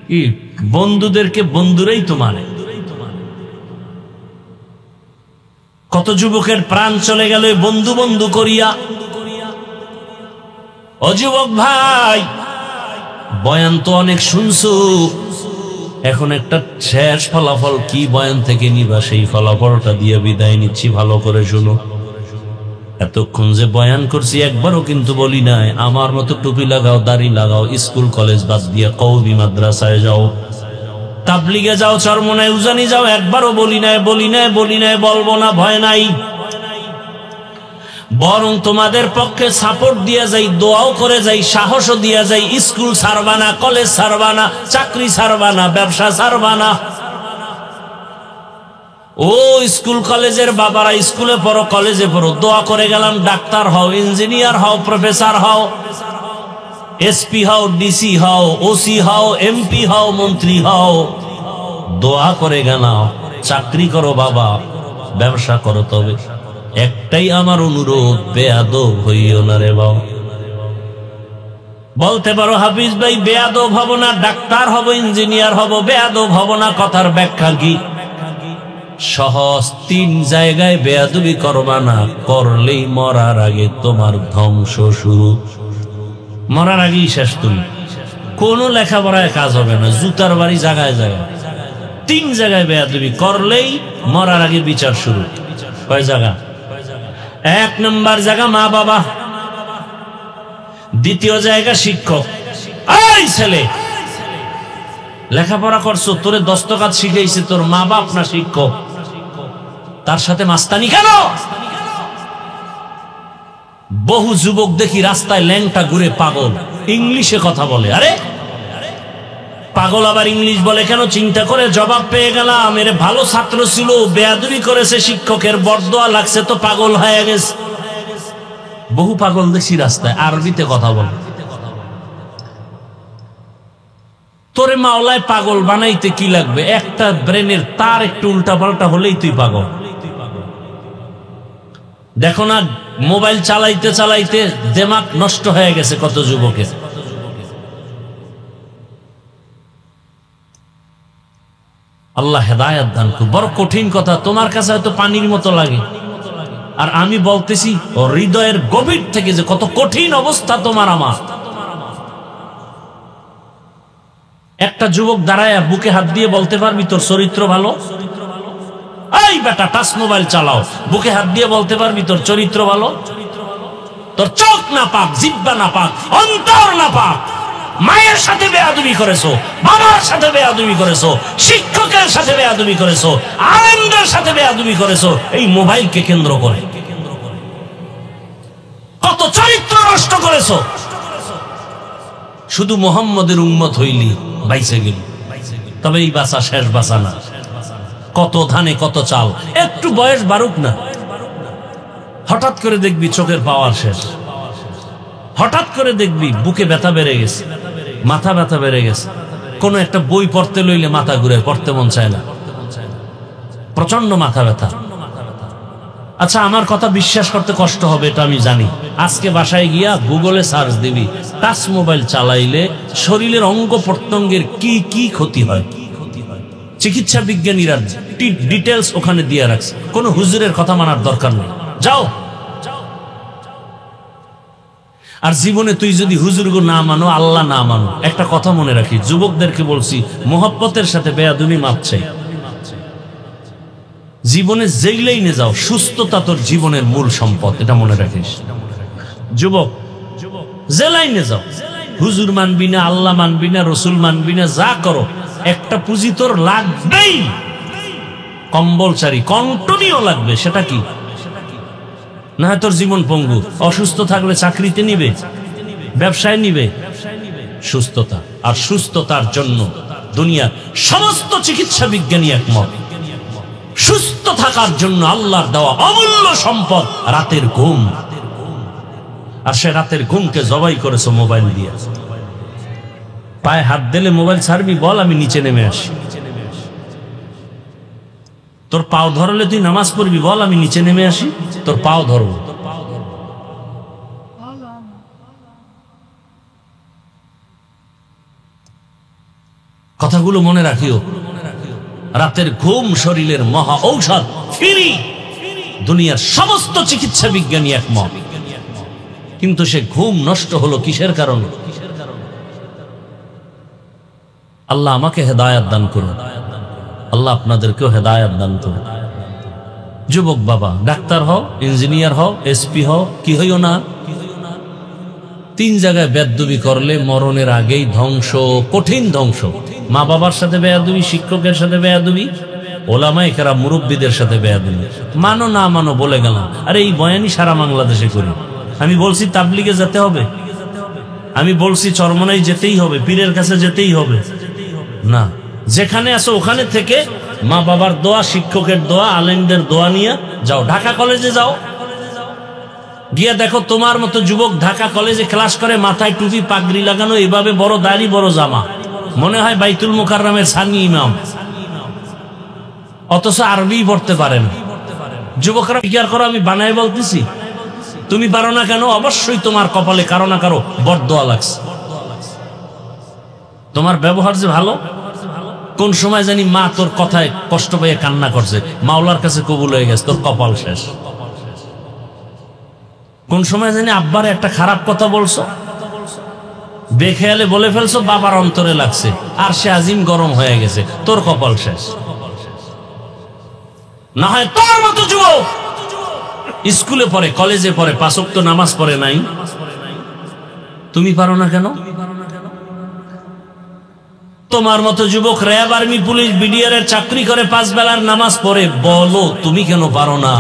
কি বন্ধুদেরকে বন্ধুরাই তো মানে। কত যুবকের প্রাণ চলে গেল বন্ধু বন্ধু করিয়া। ও যুবক ভাই, বয়ান তো অনেক শুনছো, এখন একটা শেষ ফলাফল কি বয়ান থেকে নিবা, সেই ফলাফলটা দিয়ে বিদায় নিচ্ছি। ভালো করে শুনো। এতক্ষণ যে বয়ান করছি একবারও কিন্তু বলি নাই আমার মতো টুপি লাগাও, দাড়ি লাগাও, স্কুল কলেজ বাদ দিয়ে কওমি মাদ্রাসায় যাও, তাবলিগে যাও, চরমনায় উজানি যাও, একবারও বলি নাই, বলবো না, ভয় নাই। বরং তোমাদের পক্ষে সাপোর্ট দিয়া যাই, দোয়াও করে যাই, সাহসও দিয়া যাই। স্কুল ছাড়বা না, কলেজ ছাড়বা না, চাকরি ছাড়বা না, ব্যবসা ছাড়বা না। ও স্কুল কলেজের বাবারা, স্কুলে পড়ো, কলেজে পড়ো, দোয়া করে গেলাম, ডাক্তার হও, ইঞ্জিনিয়ার হও, প্রফেসর হও, এসপি হও, ডিসি হও, ওসি হও, এমপি হও, মন্ত্রী হও, দোয়া করে গেলাম। চাকরি করো বাবা, ব্যবসা করো, তবে একটাই আমার অনুরোধ, বেয়াদব হইও না রে বাবা। বলতে পারো হাফিজ ভাই বেয়াদব হব না, ডাক্তার হব, ইঞ্জিনিয়ার হব, বেয়াদব হব না, কথার ব্যাখ্যা কি? সহজ 3 জায়গায় বেয়াদবি করবা না, করলেই মরার আগে তোমার ধ্বংস শুরু। মরার আগেই শেষ। তুমি কোনো লেখাপড়ায় কাজ হবে না, জুতার বাড়ি জায়গায় জায়গায়। 3 জায়গায় বেয়াদবি করলেই মরার আগে বিচার শুরু। কয় জায়গা? 1 নম্বর জায়গা মা বাবা, 2য় জায়গা শিক্ষক। এই ছেলে, লেখাপড়া করছো, তোরে দস্তকাত শিখাইছে তোর মা বাপ না শিক্ষক? তার সাথে মাস্তানি কেন? বহু যুবক দেখি রাস্তায় ল্যাংটা ঘুরে পাগল, ইংলিশে কথা বলে। আরে পাগল আবার ইংলিশ বলে কেন? চিন্তা করে জবাব পেয়ে গেলাম, এর ভালো ছাত্র ছিল, বেয়াদবি করেছে, শিক্ষকের বরদোয়া লাগছে, তো পাগল হয়ে গেছে। বহু পাগল দেখি রাস্তায় আরবিতে কথা বলে। তোরে মাওলায় পাগল বানাইতে কি লাগবে? একটা ব্রেনের তার একটু উল্টা পাল্টা হলেই তুই পাগল। দেখো না, মোবাইল চালাইতে চালাইতে দিমাগ নষ্ট হয়ে গেছে কত যুবকের। আল্লাহ হেদায়েত দান করুন। বড় কঠিন কথা, তোমার কাছে হয়তো পানির মতো লাগে, আর আমি বলতেছি হৃদয়ের গভীর থেকে যে কত কঠিন অবস্থা তোমার আমার। একটা যুবক দাঁড়ায় বুকে হাত দিয়ে বলতে পারবি তোর চরিত্র ভালো? এই বেটা, টাচ মোবাইল চালাও, বুকে হাত দিয়ে বলতে পারবি তোর চরিত্র ভালো? তোর চোখ না পাক, জিহ্বা না পাক, অন্তর না পাক। মায়ের সাথে বেয়াদবি করেছো, বাবার সাথে বেয়াদবি করেছো, শিক্ষকের সাথে বেয়াদবি করেছো, আলেমদের সাথে বেয়াদবি করেছো, এই মোবাইলকে কেন্দ্র করে কত চরিত্র নষ্ট করেছো। শুধু মুহাম্মদের উম্মত হইলি বাইসে গেল, তবে এই বাঁচা শেষ বাঁচা না। কত ধানে কত চাল, একটু বয়স বাড়ুক না, হঠাৎ করে দেখবি চোখের পাওয়ার শেষ, হঠাৎ করে দেখবি বুকে ব্যথা বেড়ে গেছে, মাথা ব্যথা বেড়ে গেছে। কোন একটা বই পড়তে লইলে মাথা ঘুরে, পড়তে মন চায় না, প্রচন্ড মাথা ব্যথা। আচ্ছা, আমার কথা বিশ্বাস করতে কষ্ট হবে, এটা আমি জানি। আজকে বাসায় গিয়া গুগলে সার্চ দিবি, টাচ মোবাইল চালাইলে শরীরের অঙ্গ প্রত্যঙ্গের কি কি ক্ষতি হয়। চিকিৎসা বিজ্ঞানীরা ডিটেলস ওখানে দিয়ে রাখছে, কোন হুজুরের কথা মানার দরকার নেই, যাও। আর জীবনে তুই যদি হুজুরগো না মানো, আল্লাহ না মানো, একটা কথা মনে রাখি, যুবকদেরকে বলছি, মোহাব্বতের সাথে বেয়াদবি মাপ চাই। জীবনে যেই লাইনে যাও, সুস্থতা তোর জীবনের মূল সম্পদ, এটা মনে রাখিস। যুবক, যে লাইনে যাও, হুজুর মানবি না, আল্লাহ মানবি না, রসুল মানবি না, যা করো, একটা পুঁজি তোর লাগবেই, কম্বলচারী কন্টনীয় লাগবে। সেটা কি? না হয় তোর জীবন পঙ্গু। অসুস্থ থাকলে চাকরিতে নিবে, ব্যবসায় নিবে। সুস্থতা, আর সুস্থতার জন্য দুনিয়ার সমস্ত চিকিৎসা বিজ্ঞানী একমত, সুস্থ থাকার জন্য আল্লাহর দেওয়া অমূল্য সম্পদ রাতের ঘুম। আর সে রাতের ঘুমকে জবাই করেছো মোবাইল দিয়ে। পায়ে হাত দিলে মোবাইল ছাড়বি? বল আমি নিচে নেমে আসি। তোর পাও ধরলে তুই নামাজ পড়বি? বল আমি নিচে নেমে আসি, তোর পাও ধরবো। কথাগুলো মনে রাখিও। রাতের ঘুম শরীরের মহা ঔষধ, ফ্রি। দুনিয়ার সমস্ত চিকিৎসা বিজ্ঞানী একমত। কিন্তু সে ঘুম নষ্ট হলো কিসের কারণে? আল্লাহ আমাকে হেদায়েত দান করুন, আল্লাহ আপনাদেরকেও হেদায়েত দান করুন। যুবক বাবা, ডাক্তার হও, ইঞ্জিনিয়ার হও, এসপি হও, কি হইও না, 3 জায়গায় বেয়াদবি করলে মরণের আগেই ধ্বংস, কঠিন ধ্বংস। মা বাবার সাথে বেয়াদবি, শিক্ষকের সাথে বেয়াদবি, ওলামায়ে কেরাম মুরব্বীদের সাথে বেয়াদবি। মানো না মানো বলে গেলাম। আরে এই বয়ানই সারা বাংলাদেশে করি। আমি বলছি তাবলিগে যেতে হবে, আমি বলছি চরমনাই যেতেই হবে, পীরের কাছে যেতেই হবে না। যেখানে আছো ওখানে থেকে মা বাবার দোয়া, শিক্ষকের দোয়া, আলেমদের দোয়া নিয়ে যাও। ঢাকা কলেজে যাও, গিয়ে দেখো তোমার মতো যুবক ঢাকা কলেজে ক্লাস করে, মাথায় টুপি পাগড়ি লাগানো, এভাবে বড় দাড়ি বড় জামা, মনে হয় বাইতুল মুকাররমের সানি ইমাম, অথচ আরবি পড়তে পারেন। যুবকরা স্বীকার করো, আমি বানায় বলতেছি। তুমি পারো না কেন? অবশ্যই তোমার কপালে কারো না কারো বরদোয়া লাগছে। তোমার ব্যবহার যে ভালো, কোন সময় জানি মা তোর কথায় কষ্ট পেয়ে কান্না করছে, মাওলার কাছে কবুল হয়ে গেছে, তোর কপাল শেষ। কোন সময় জানি আব্বার একটা খারাপ কথা বলছো, বেখেয়ালে বলে ফেলছো, বাবার অন্তরে লাগছে, আর সে আজিম গরম হয়ে গেছে, তোর কপাল শেষ। না হয় তোর মতো যুবক স্কুলে পড়ে, কলেজে পড়ে, 5 ওয়াক্ত নামাজ পড়ে নাই, তুমি পারো না কেন? তোমার মতো যুবক র্যাব, আর্মি, পুলিশ, বিডিআর এর চাকরি করে, 5 বেলার নামাজ পড়ে, বলো তুমি কেন পারো না?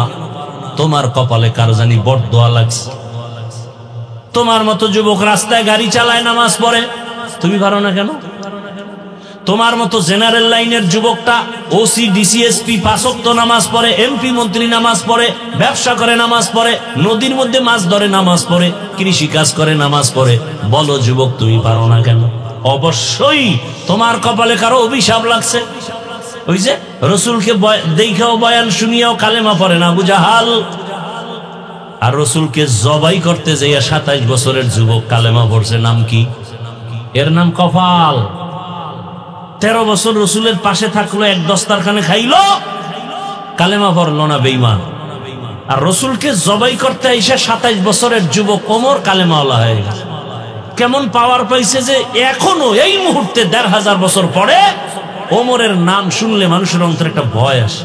তোমার কপালে কারো জানি বরদোয়া লাগছে। তোমার মতো যুবক রাস্তায় গাড়ি চালায়, নামাজ পড়ে, তুমি পারো না কেন? তোমার মতো জেনারেল লাইনের যুবকটা ওসি, ডিসিএসপি, 5 ওয়াক্ত নামাজ পড়ে, এমপি মন্ত্রী নামাজ পড়ে, ব্যবসা করে নামাজ পড়ে, নদীর মধ্যে মাছ ধরে নামাজ পড়ে, কৃষি কাজ করে নামাজ পড়ে, বলো যুবক তুমি পারো না কেন? অবশ্যই তোমার কপালে কারো অভিশাপ লাগছে। ওই যে রসুলকে দেখাও, বয়ান শুনিয়াও কালেমা পড়ে না আবু জাহাল, আর রসুলকে জবাই করতে যাইয়া 27 বছরের যুবক কালেমা পড়ছে। নাম কি? এর নাম কপাল। 13 বছর রসুলের পাশে থাকলো, এক দস্তারখানে খাইলো, কালেমা পড়লো না, বেঈমান। আর রসুলকে জবাই করতে এসে 27 বছরের যুবক ওমর কালেমাওয়ালা হয়ে গেছে। কেমন পাওয়ার পাইছে যে এখনো এই মুহূর্তে 1500 বছর পরে ওমরের নাম শুনলে মানুষের অন্তরে একটা ভয় আসে।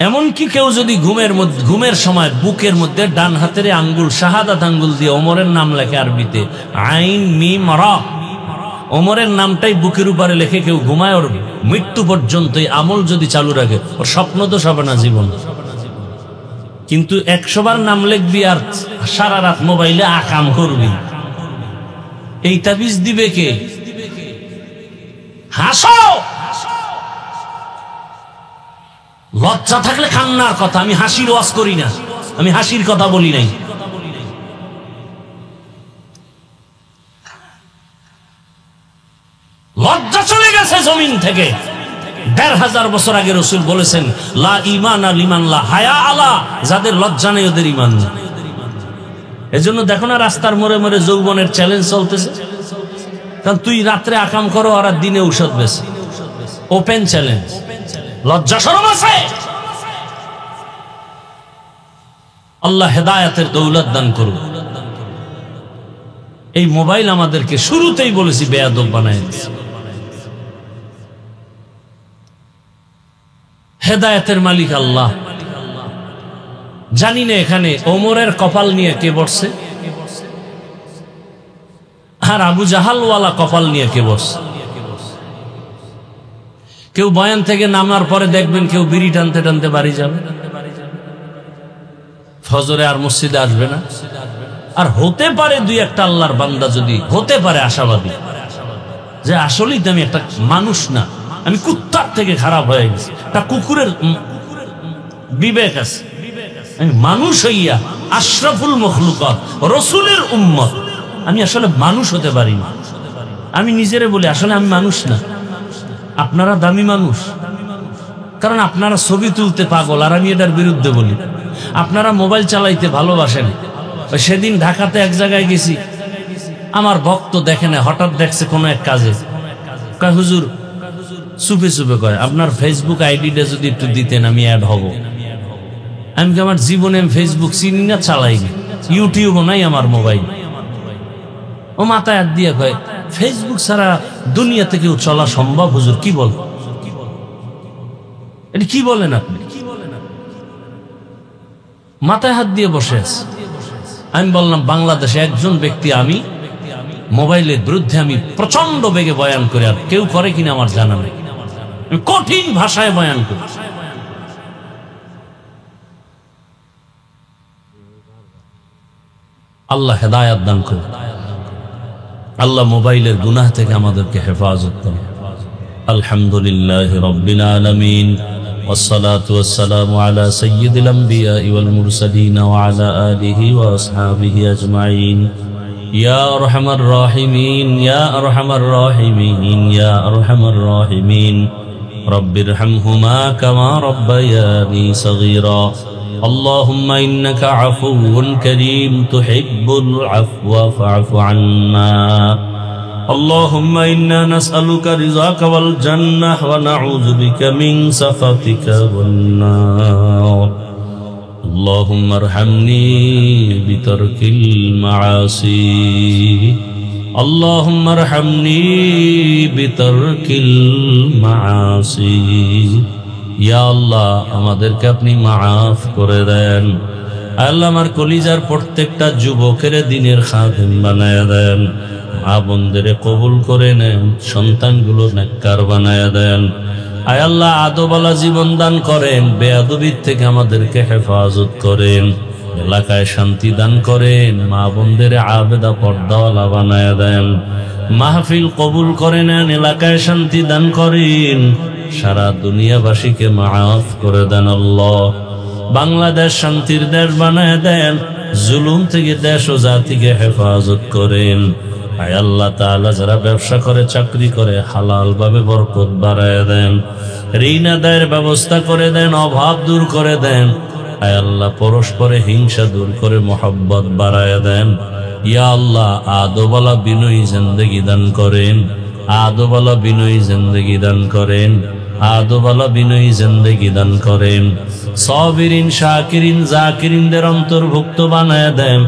এমনকি কেউ যদি ঘুমের সময় বুকের মধ্যে ডান হাতের আঙ্গুল, শাহাদাত আঙ্গুল দিয়ে ওমরের নাম লেখে, আরবিতে আইন মিম রা, ওমরের নামটাই বুকের উপরে লেখে কেউ ঘুমায়, ওর মৃত্যু পর্যন্ত এই আমল যদি চালু রাখে, ওর স্বপ্ন দোষ হবে না জীবন। কিন্তু 100 বার নাম লিখবি আর সারা রাত মোবাইলে আকাম করবি, এই তাবিজ দিবে কে? হাসো, লজ্জা থাকলে কান্নার কথা। আমি হাসির ওয়াজ করি না, আমি হাসির কথা বলি নাই। লজ্জা চলে গেছে জমিন থেকে। 1500 বছর আগে রসুল বলেছেন, লা ঈমান লিমান লা হায়া আলা, যাদের লজ্জা নেই ওদের ঈমান নেই। এজন্য দেখো না রাস্তার মোড়ে মোড়ে যৌবনের চ্যালেঞ্জ চলতেছে। কারণ তুই রাত্রে আকাম করো আর দিনে ঔষধ বেশি, ওপেন চ্যালেঞ্জ। লজ্জা শরম আছে? আল্লাহ হেদায়েতের দৌলত দান করুন। এই মোবাইল আমাদেরকে শুরুতেই বলেছি বেয়াদব বানায় দিয়েছে। হেদায়েতের মালিক আল্লাহ। জানি না এখানে ওমরের কপাল নিয়ে কে বসছে, আর আবু জাহালওয়ালা কপাল নিয়ে কে বসছে। কেউ বয়ান থেকে নামার পরে দেখবেন কেউ বিড়ি টানতে টানতে বাড়ি যাবে, ফজরে আর মসজিদে আসবে না। আর হতে পারে 2-1টা আল্লাহর বান্দা যদি হতে পারে আশাবাদী যে আসলেই তো আমি একটা মানুষ না, আমি কুত্তার থেকে খারাপ হয়ে গেছি, একটা কুকুরের বিবেক আছে, আমি মানুষ হইয়া আশরাফুল মখলুকাত রসুলের উম্মত আমি আসলে মানুষ হতে পারি না। আমি নিজেরে বলি আসলে আমি মানুষ না, আপনারা দামি মানুষ, কারণ আপনারা ছবি তুলতে পাগল আর আমি এটার বিরুদ্ধে বলি। আপনারা মোবাইল চালাইতে ভালোবাসেন। সেদিন ঢাকাতে এক জায়গায় গেছি, আমার ভক্ত দেখে না, হঠাৎ দেখছে কোনো এক কাজে, কয় হুজুর, চুপে চুপে কয় আপনার ফেসবুক আইডিটা যদি একটু দিতেন আমি অ্যাড হব। আমি কি আমার জীবনে ফেসবুক চিনি না, চালাইনি, ইউটিউবও নাই আমার মোবাইল। ও মাথায় হাত দিয়ে কয় ফেসবুক ছাড়া দুনিয়াতে কেউ চলা সম্ভব হুজুর? কি বল, এটা কি বলেন আপনি? মাথায় হাত দিয়ে বসে আছে। আমি বললাম বাংলাদেশে একজন ব্যক্তি আমি মোবাইলের বিরুদ্ধে আমি প্রচন্ড বেগে বয়ান করি, আর কেউ করে কিনা আমার জানা নেই। আমি কঠিন ভাষায় বয়ান করি। আল্লাহ হেদায়াত দান করুন। আল্লাহ মোবাইলের গুনাহ থেকে আমাদেরকে হেফাজত করুন। আলহামদুলিল্লাহি রাব্বিল আলামিন, والصلاة والسلام على سيد الأنبياء والمرسلين وعلى آله وأصحابه أجمعين. يا أرحم الراحمين يا أرحم الراحمين يا أرحم الراحمين رب ارحمهما كما ربياني صغيرا. اللهم إنك عفو كريم تحب العفو فاعف عنا. اللهم إنا نسألك رضاك والجنة ونعوذ بك من سخطك والنار. اللهم ارحمني بترك المعاصي. اللهم ارحمني بترك المعاصي. ইয়া আল্লাহ, আমাদেরকে আপনি মাফ করে দেন। আল্লাহ, আমার কলিজার প্রত্যেকটা যুবকের দিনের খাদেম বানায়া দেন। মা বোনদের কবুল করে নেন, সন্তানগুলো নেককার বানায়া দেন। আয় আল্লাহ, আদবওয়ালা জীবন দান করেন, বেয়াদবির থেকে আমাদেরকে হেফাজত করেন, এলাকায় শান্তি দান করেন, মা বোনদের আবেদা পর্দাওয়ালা বানায়া দেন। মাহফিল কবুল করে নেন, এলাকায় শান্তি দান করেন, সারা দুনিয়াবাসীকে মাফ করে দেন। আল্লাহ, বাংলাদেশ শান্তির দেশ বানায় দেন, জুলুম থেকে দেশ ও জাতিকে হেফাজত করেন। আয় আল্লাহ তাআলা, যারা ব্যবসা করে, চাকরি করে, হালাল ভাবে বরকত বাড়ায় দেন, ঋণ আদায়ের ব্যবস্থা করে দেন, অভাব দূর করে দেন। আয় আল্লাহ, পরস্পরে হিংসা দূর করে মহব্বত বাড়ায় দেন। ইয়া আল্লাহ, আদবওয়ালা বিনয়ী জিন্দেগি দান করেন, আদবওয়ালা বিনয়ী জিন্দেগি দান করেন, আদবওয়ালা বিনয়ী জিন্দেগি দান করেন। সাবিরিন, শাকিরিন, জাকিরিনদের অন্তর্ভুক্ত বানায় দেন।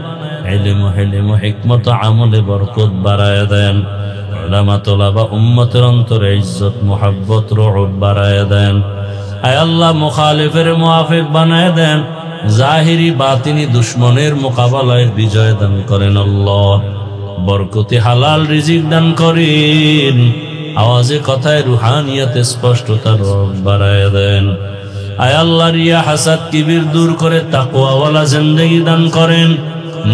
ইলম, হিলম, হিকমত, আমলে বরকত বাড়ায় দেন। উলামা, তোলাবা, উম্মতের অন্তরে ইজ্জত, মুহাব্বত, রুহুব বাড়ায় দেন। আয় আল্লাহ, মুখালিফের মুআফিক বানায় দেন। জাহিরি বাতিনি দুশ্মনের মোকাবেলায় বিজয় দান করেন। আল্লাহ, বরকতি হালাল রিজিক দান করেন। আওয়াজে কথায় রুহানিয়াতে স্পষ্টতার রব বাড়ায় দেন। আয় আল্লাহ, রিয়া, হাসাদ, কিবির দূর করে তাকওয়াওয়ালা জিন্দেগি দান করেন।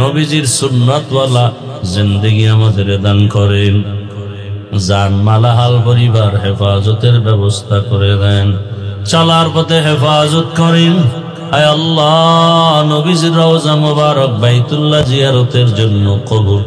নবীজির সুন্নাতওয়ালা জিন্দেগি আমাদের দান করেন। জান, মালাহাল, পরিবার হেফাজতের ব্যবস্থা করে দেন। চলার পথে হেফাজত করেন। আয় আল্লাহ, নবীজির রওজা মুবারক বাইতুল্লাহ জিয়ারতের জন্য কবুল